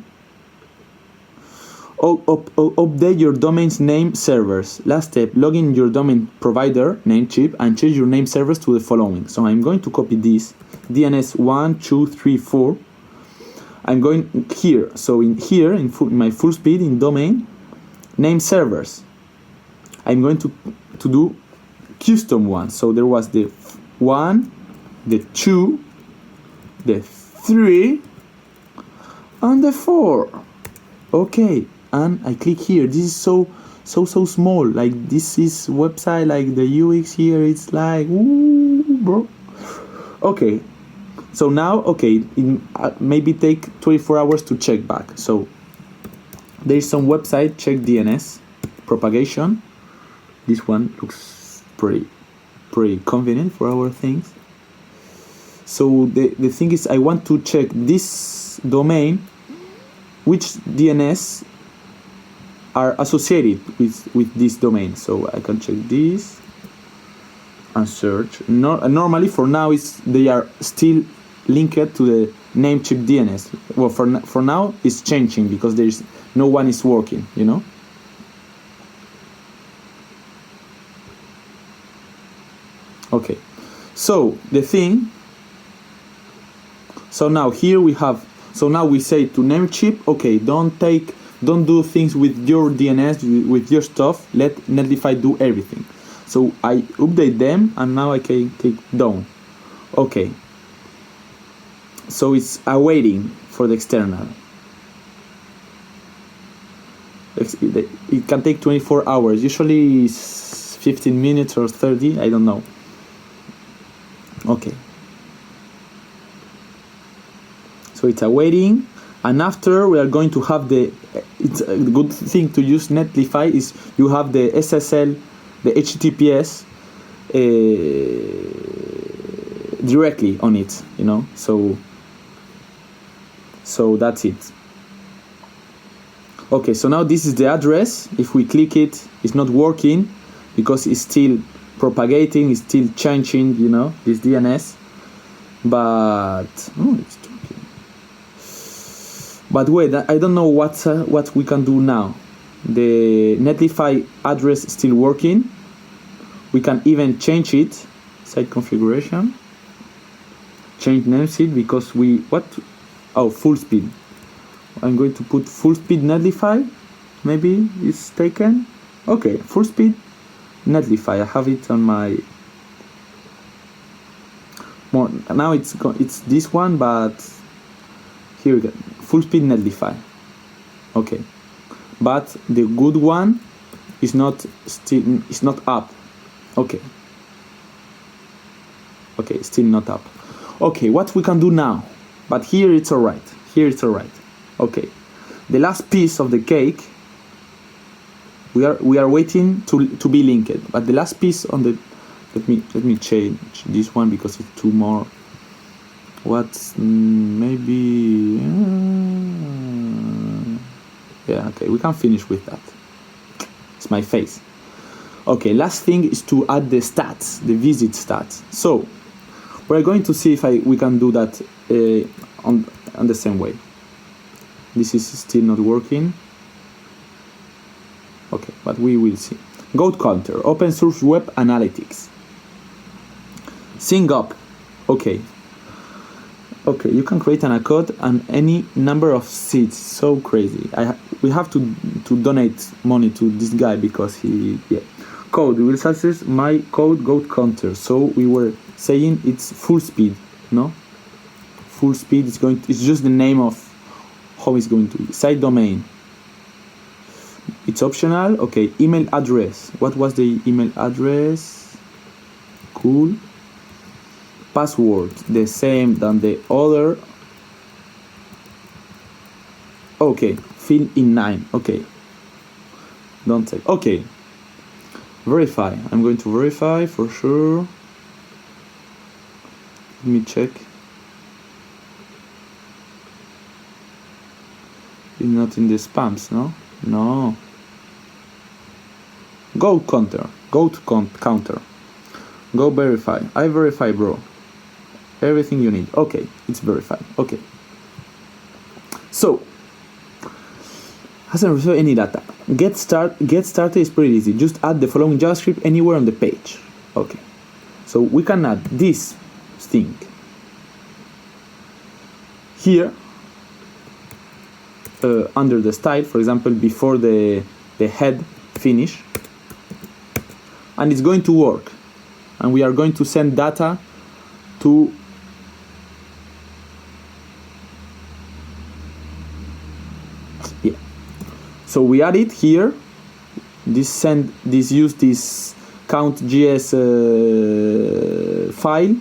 Update your domain's name servers. Last step: log in your domain provider Namecheap and change your name servers to the following. So I'm going to copy this DNS 1, 2, 3, 4. I'm going here. So in my full speed in domain name servers, I'm going to do custom ones. So there was the 1, the 2, the 3, and the 4. Okay, and I click here. This is so small. Like, this is website. Like, the UX here, it's like, ooh, bro. Okay. So now, maybe take 24 hours to check back. So there is some website, check DNS, propagation. This one looks pretty convenient for our things. So the thing is, I want to check this domain, which DNS are associated with this domain. So I can check this and search. Normally, for now, they are still linked to the Namecheap DNS. Well, for now it's changing because there's no one is working, you know. Okay, so the thing. So now here we have. So now we say to Namecheap, okay, don't do things with your DNS, with your stuff. Let Netlify do everything. So I update them, and now I can click done. Okay. So it's awaiting for the external. It can take 24 hours. Usually it's 15 minutes or 30. I don't know. Okay. So it's awaiting, and after we are going to have it's a good thing to use Netlify is you have the SSL, the HTTPS directly on it, you know. So that's it. Okay, so now this is the address. If we click it, it's not working because it's still propagating, it's still changing, you know, this DNS. But it's talking. But wait, I don't know what we can do now. The Netlify address is still working. We can even change it. Site configuration. Change Namecheap because full speed. I'm going to put full speed Netlify. Maybe it's taken. Okay, full speed Netlify. I have it on my. Now it's this one, but here we go. Full speed Netlify. Okay, but the good one is not up. Okay, still not up. Okay, what we can do now? But here it's alright. Okay, the last piece of the cake. We are waiting to be linked. But the last piece on the let me change this one because it's two more. What's maybe yeah, okay, we can finish with that. It's my face. Okay, last thing is to add the stats, the visit stats. So we're going to see if we can do that on the same way. This is still not working. Okay, but we will see. GoatCounter, open source web analytics. Sing up. Okay, you can create an account and any number of seats. So crazy. We have to donate money to this guy because code will success my code GoatCounter. So we were saying it's full speed, no? Full speed is it's just the name of how it's going to be. Site domain. It's optional. Okay, email address. What was the email address? Cool. Password, the same than the other. Okay, fill in 9. Okay, don't say. Okay, verify. I'm going to verify for sure. Let me check. It's not in the spams, no? No. GoatCounter. Go verify. I verify, bro. Everything you need. Okay, it's verified. Okay. So, hasn't received any data. Get started is pretty easy. Just add the following JavaScript anywhere on the page. Okay. So we can add this thing here under the style, for example, before the head finish, and it's going to work. And we are going to send data to so we add it here. Use this count.js file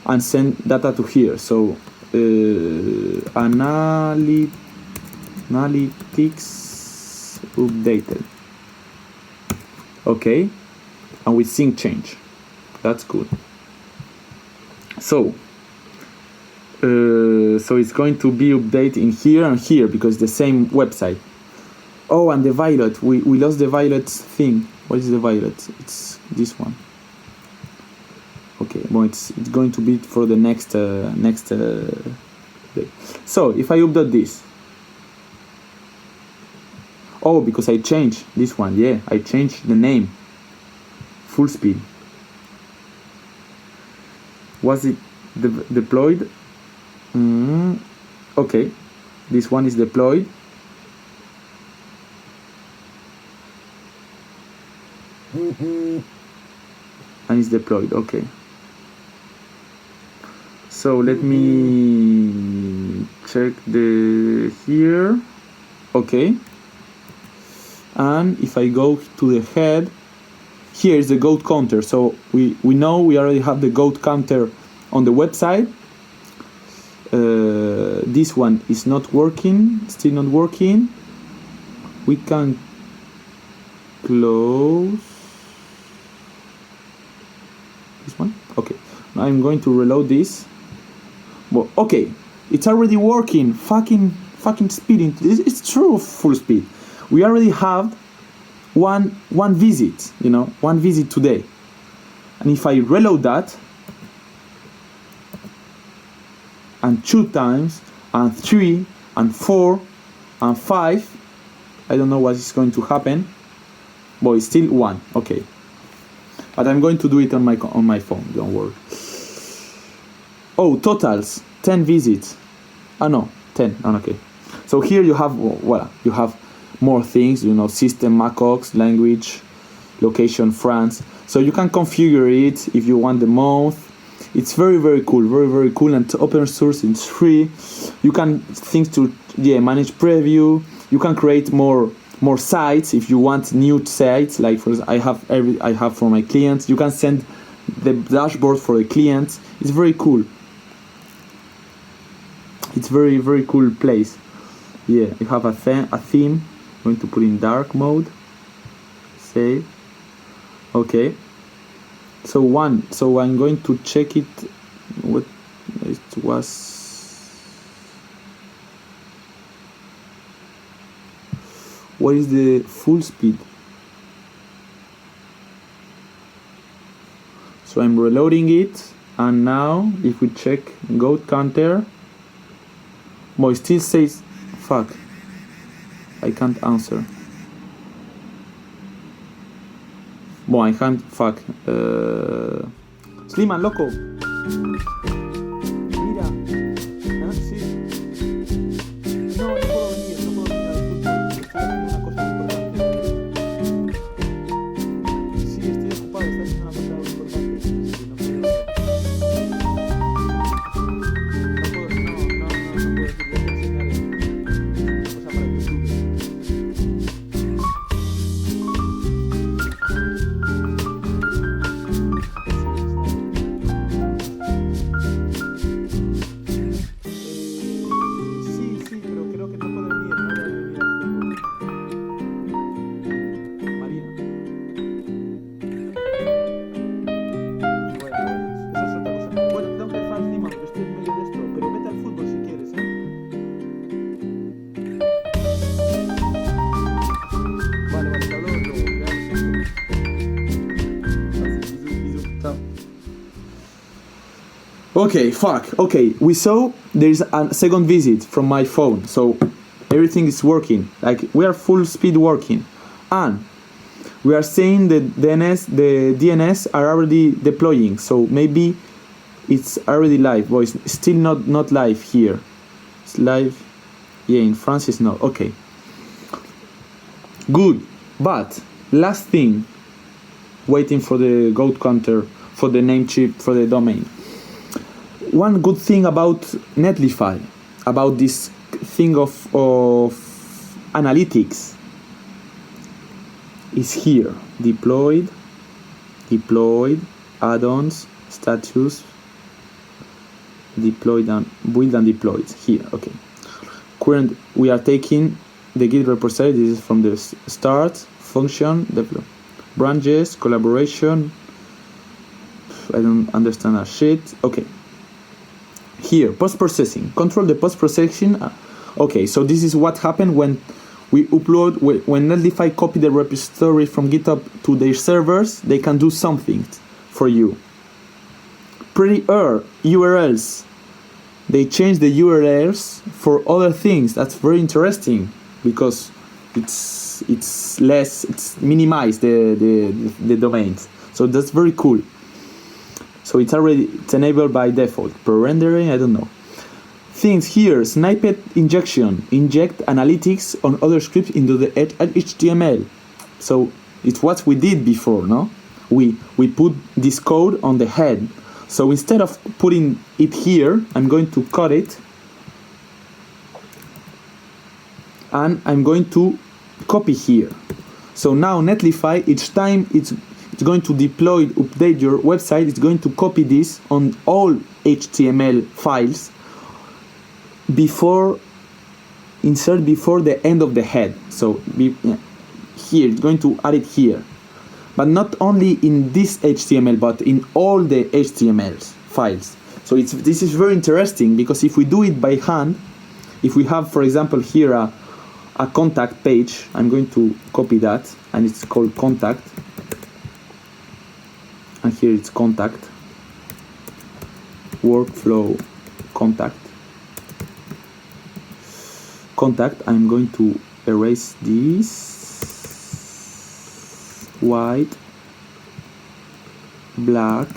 and send data to here. So analytics updated. Okay, and with sync change. That's good. So it's going to be updated in here and here because the same website. Oh, and the violet. We lost the violet thing. What is the violet? It's this one. Okay, well, it's going to be for the next day. So if I update this. Oh, because I changed this one. Yeah, I changed the name. Full speed. Was it deployed? Okay, This one is deployed. And it's deployed. Okay. So let me check the here. Okay. And if I go to the head, here is the GoatCounter. So we know we already have the GoatCounter on the website. This one is not working, still not working. We can close this one. Okay, now I'm going to reload this. Well, okay, it's already working. Fucking speeding. It's true, full speed. We already have one visit, you know, one visit today. And if I reload that, and 2 times, and 3, and 4, and 5, I don't know what is going to happen, but it's still 1. Okay, but I'm going to do it on my phone. Don't worry. Oh, totals 10 visits. Ah no, 10. Oh, okay. So here you have voila. You have more things. You know, system, macOS, language, location, France. So you can configure it if you want the month. It's very cool, very cool, and open source. It's free. You can manage preview. You can create more sites if you want new sites. Like for example, I have for my clients. You can send the dashboard for the clients. It's very cool. It's very cool place. Yeah, you have a theme. I'm going to put in dark mode. Save. Okay. So I'm going to check it. What it was? What is the full speed? So I'm reloading it, and now if we check GoatCounter, well, it still says fuck. I can't answer. Well, I can't fuck. Sliman, loco. Mira. Ah, sí. No puedo venir, no puedo venir al fútbol. Estoy haciendo una cosa importante. Sí, estoy ocupado, estoy haciendo una cosa importante. Sí, no puedo. No puedo decir, voy a enseñar una cosa para YouTube. Okay, fuck. Okay, we saw there's a second visit from my phone, so everything is working. Like we are full speed working, and we are saying that the DNS are already deploying. So maybe it's already live, but it's still not live here. It's live. Yeah, in France it's not. Okay. Good, but last thing, waiting for the GoatCounter, for the Namecheap, for the domain. One good thing about Netlify, about this thing of analytics, is here. Deployed, add-ons, status, deployed and build and deployed. Here, okay. Current, we are taking the Git repository. This is from the start, function, deploy, branches, collaboration. I don't understand a shit. Okay. Here, post-processing. Control the post-processing. Okay, so this is what happened when we upload, when Netlify copy the repository from GitHub to their servers, they can do something for you. Pretty URLs. They change the URLs for other things. That's very interesting because it's minimized the domains. So that's very cool. So it's enabled by default. Per rendering, I don't know. things here, snippet injection, inject analytics on other scripts into the HTML. So it's what we did before, no? We put this code on the head. So instead of putting it here, I'm going to cut it, and I'm going to copy here. So now Netlify, each time it's going to deploy, update your website, it's going to copy this on all HTML files insert before the end of the head. So here, it's going to add it here. But not only in this HTML, but in all the HTML files. So this is very interesting, because if we do it by hand, if we have, for example, here a contact page, I'm going to copy that, and it's called contact, and here it's contact, workflow contact, I'm going to erase this, white, black,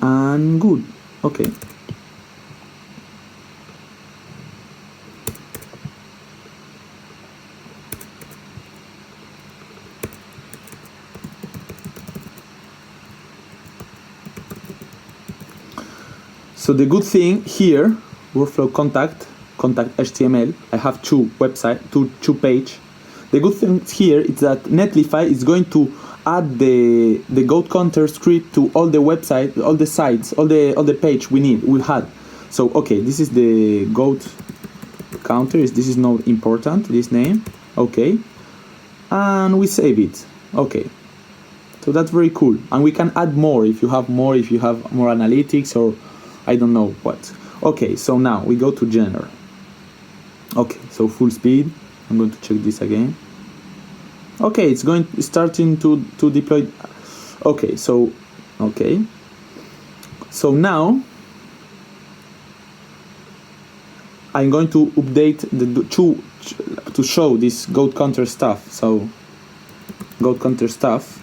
and good. Okay. So the good thing here, workflow contact HTML, I have two page. The good thing here is that Netlify is going to add the GoatCounter script to all the website, all the sites, all the page we had. So okay, this is the GoatCounter. This is not important, this name. Okay, and we save it. Okay, so that's very cool, and we can add more if you have more analytics, or I don't know what. Okay, so now we go to general. Okay, so full speed. I'm going to check this again. Okay, it's starting to deploy. Okay, so now I'm going to update to show this GoatCounter stuff. So GoatCounter stuff,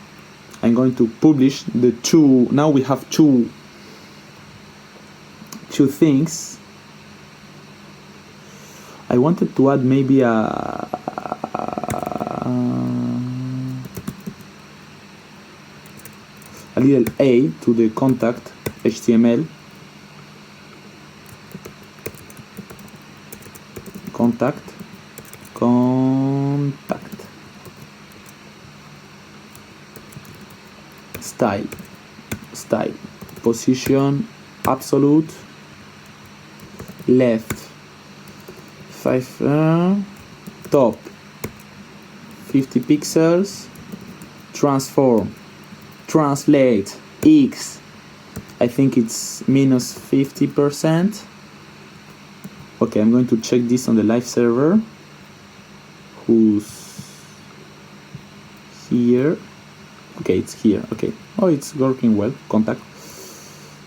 I'm going to publish the two. Now we have two things. I wanted to add maybe a little A to the contact HTML. Contact. Style. Position, absolute. Left 5 top 50 pixels, transform, translate X, I think it's minus 50%. Okay, I'm going to check this on the live server, who's here. Okay, it's here. Okay, oh, it's working well. Contact.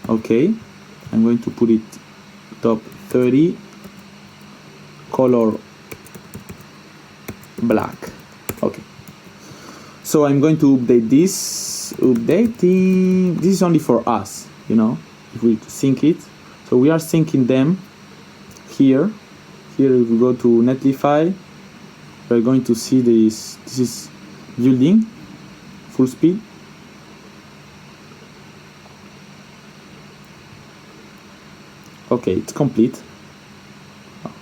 Okay, I'm going to put it top 30, color black. Okay, so I'm going to update this. Updating, this is only for us, you know, if we sync it. So we are syncing them here. Here, if we go to Netlify, we're going to see this is building full speed. Okay, it's complete.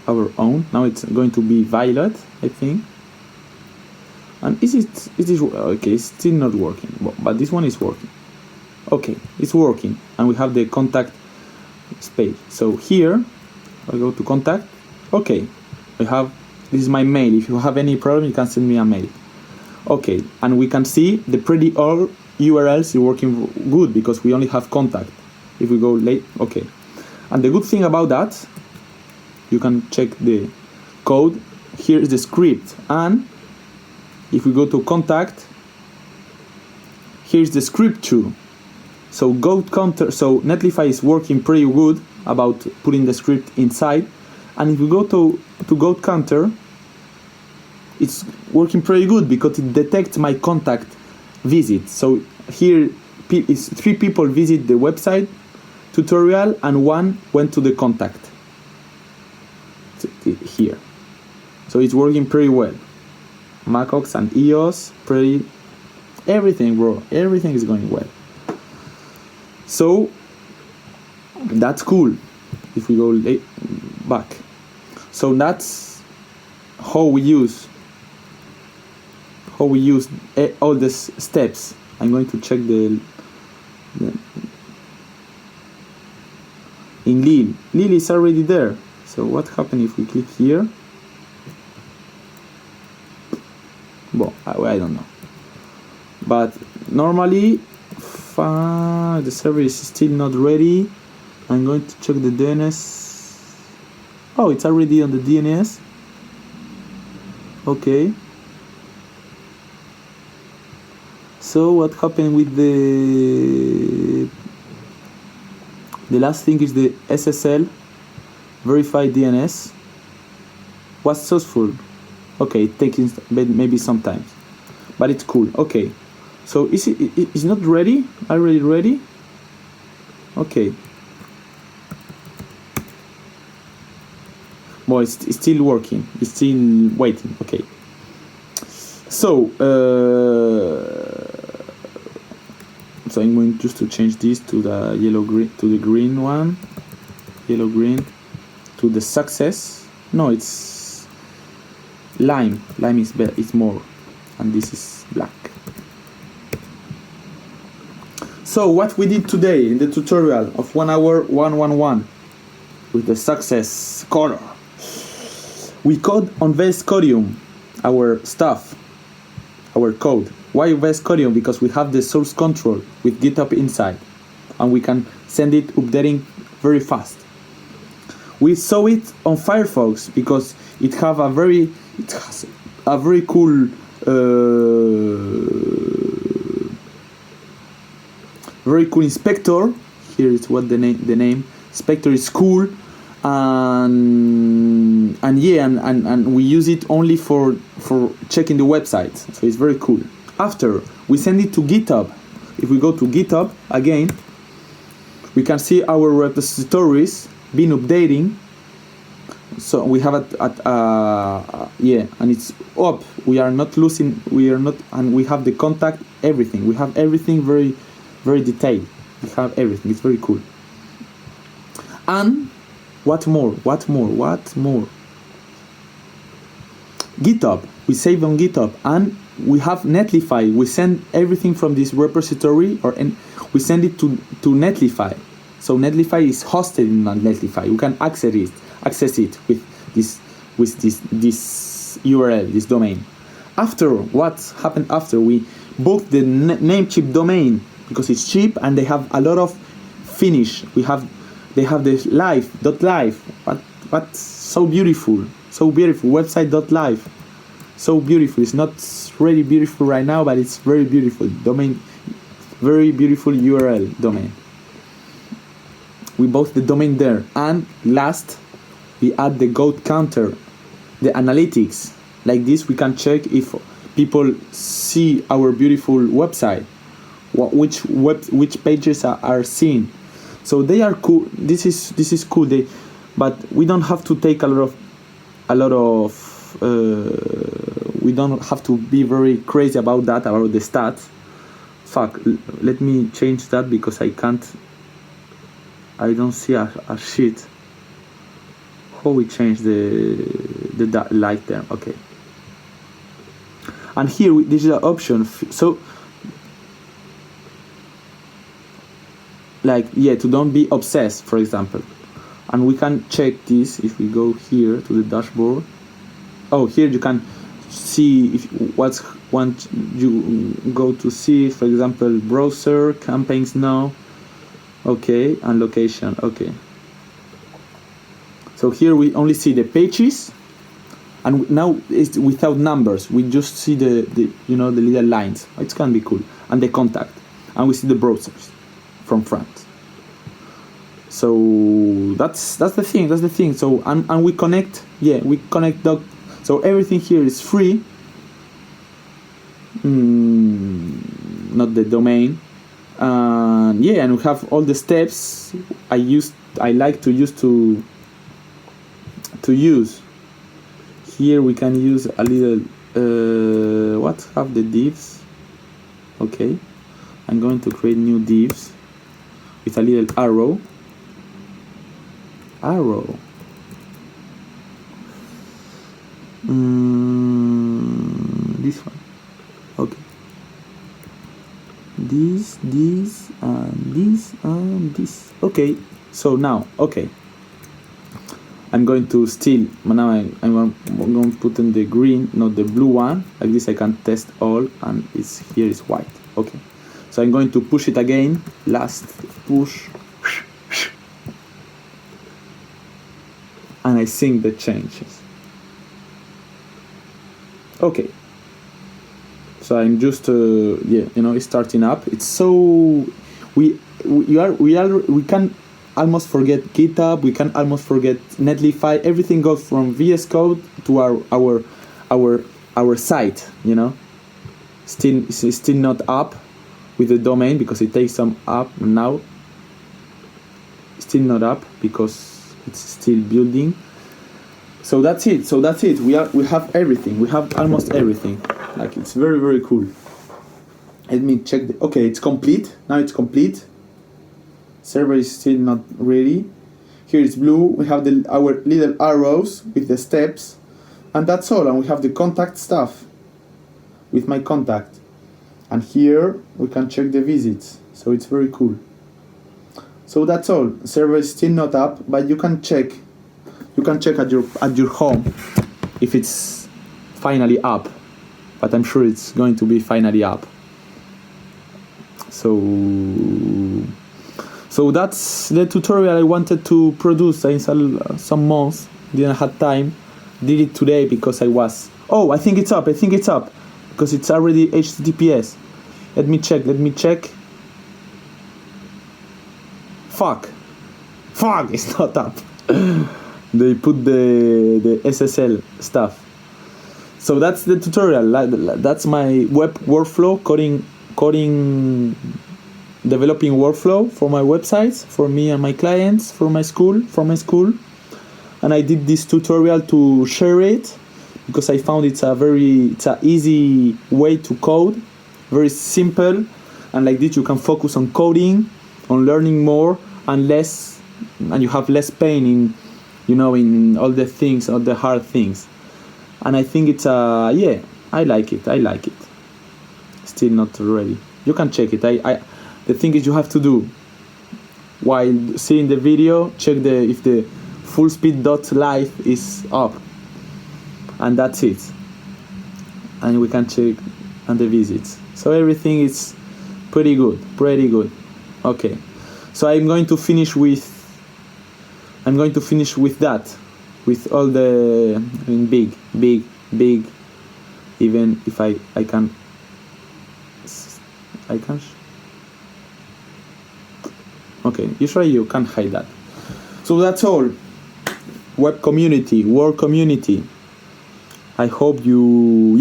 Our own. Now it's going to be violet, I think. And is it okay? It's still not working, but this one is working. Okay, it's working, and we have the contact page. So here, I go to contact. Okay, I have. This is my mail. If you have any problem, you can send me a mail. Okay, and we can see the pretty all URLs are working good because we only have contact. If we go late, okay. And the good thing about that, you can check the code. Here is the script, and if we go to contact, here's the script too. So GoatCounter, so Netlify is working pretty good about putting the script inside. And if we go to GoatCounter, it's working pretty good because it detects my contact visit. So here is 3 people visit the website. tutorial and one went to the contact here. So it's working pretty well. macOS and iOS, pretty, everything, bro, everything is going well. So that's cool. If we go back, so that's how we use all these steps. I'm going to check the in Lille. Lille is already there. So what happens if we click here? Well, I don't know. But normally, the server is still not ready. I'm going to check the DNS. Oh, it's already on the DNS. Okay. So what happened with the last thing is the SSL verified DNS was successful. Okay, it takes maybe sometimes, but it's cool. Okay, so it's not ready? Already ready? Okay. Well, it's still working. It's still waiting. Okay. So so I'm going just to change this to the yellow green, to the green one, yellow green, to the success. No, it's lime. Lime is better. It's more, and this is black. So what we did today in the tutorial of 1 hour 111 with the success color, we code on VSCodium our stuff, our code. Why VSCodium? Because we have the source control with GitHub inside, and we can send it updating very fast. We saw it on Firefox because it has a very cool inspector. Here is what the name inspector is cool, and yeah, and we use it only for checking the website, so it's very cool. After we send it to GitHub, if we go to GitHub again, we can see our repositories been updating. So we have yeah, and it's up. We are not losing. We are not, and we have the contact, everything. We have everything very, very detailed. We have everything. It's very cool. And what more? GitHub. We save on GitHub, and we have Netlify. We send everything from this repository, we send it to Netlify. So Netlify is hosted in Netlify. You can access it with this URL, this domain. After, what happened after? We booked the Namecheap domain because it's cheap and they have a lot of finish. They have the live.live. What so beautiful website.live. So beautiful. It's not really beautiful right now, but it's very beautiful domain, very beautiful URL domain. We bought the domain there, and last we add the GoatCounter, the analytics. Like this, we can check if people see our beautiful website, which pages are seen. So they are cool. This is cool. But we don't have to take a lot of. We don't have to be very crazy about that, about the stats. Fuck, let me change that because I don't see a shit. How we change the light there? Okay. And here this is an option. So, like, yeah, to don't be obsessed, for example. And we can check this if we go here to the dashboard. Oh, here you can see if you go to see, for example, browser, campaigns now. Okay, and location. Okay. So here we only see the pages, and now it's without numbers. We just see the little lines. It can be cool, and the contact, and we see the browsers from front. So that's the thing. That's the thing. So and we connect. Yeah, we connect. So everything here is free. Not the domain. And yeah, and we have all the steps I like to use. Here we can use a little what have the divs. Okay, I'm going to create new divs with a little arrow. This one. Okay, this and this. Okay, so now, okay, I'm going to still, now I'm going to put in the green, not the blue one. Like this I can test all, and here is white. Okay, so I'm going to push it again. Last push, and I sync the changes. Okay, so I'm just it's starting up. It's so we can almost forget GitHub. We can almost forget Netlify. Everything goes from VS Code to our site. It's still not up with the domain because it takes some up now. Still not up because it's still building. So that's it. We have everything. We have almost everything. Like, it's very, very cool. Let me check. Okay, it's complete. Now it's complete. Server is still not ready. Here it's blue. We have our little arrows with the steps, and that's all. And we have the contact stuff with my contact. And here we can check the visits. So it's very cool. So that's all. Server is still not up, but you can check. You can check at your home if it's finally up. But I'm sure it's going to be finally up. So that's the tutorial I wanted to produce in some months. Didn't have time. Did it today because I think it's up. Because it's already HTTPS. Let me check. Fuck, it's not up. They put the SSL stuff. So that's the tutorial. That's my web workflow, coding, developing workflow for my websites, for me and my clients, for my school. And I did this tutorial to share it because I found it's a easy way to code, very simple, and like this you can focus on coding, on learning more and you have less pain in all the things, all the hard things. And I think it's I like it. Still not ready. You can check it. The thing is, you have to do while seeing the video, check if the fullspeed.live is up, and that's it. And we can check on the visits. So everything is pretty good. Okay, so I'm going to finish with that, with all the big, even if I can okay, usually you can't hide that. So that's all. Web community, world community. I hope you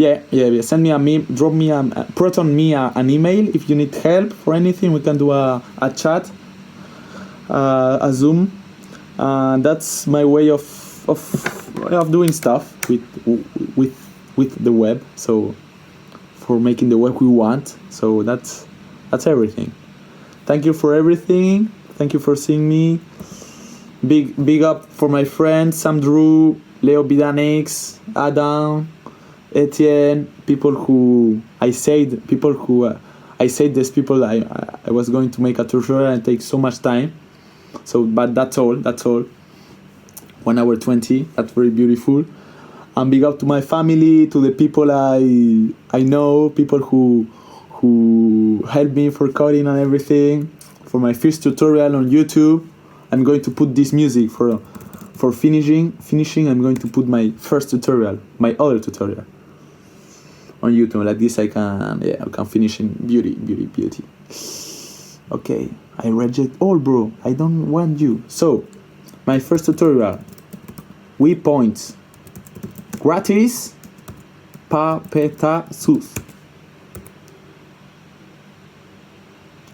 send me a meme, drop me proton me an email if you need help for anything. We can do a chat, a Zoom. That's my way of doing stuff with the web. So for making the web we want. So that's everything. Thank you for everything. Thank you for seeing me. Big up for my friends Sam Drew, Leo Bidanix, Adam, Etienne, people who I said there's people I was going to make a tutorial and take so much time. So, but that's all. 1 hour 20. That's very beautiful. And big up to my family, to the people I know, people who helped me for coding and everything. For my first tutorial on YouTube, I'm going to put this music for finishing. I'm going to put my first tutorial, my other tutorial on YouTube. Like this I can finish in beauty. Okay, I reject all, bro. I don't want you. So, my first tutorial. Waypoints. Gratis. Pa peta sus.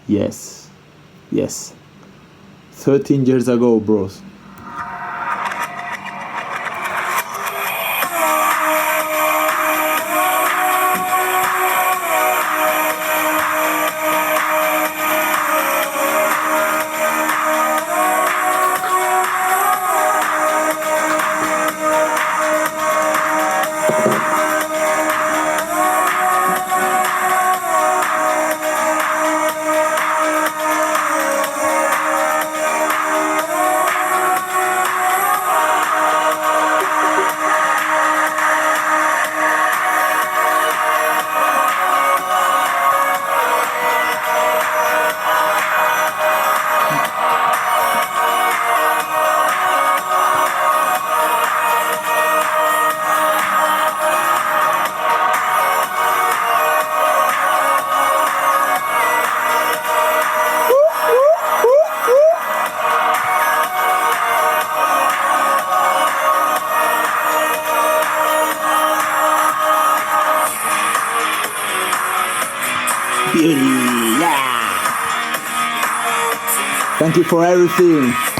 Yes. Yes. 13 years ago, bros. Beauty, yeah. Thank you for everything.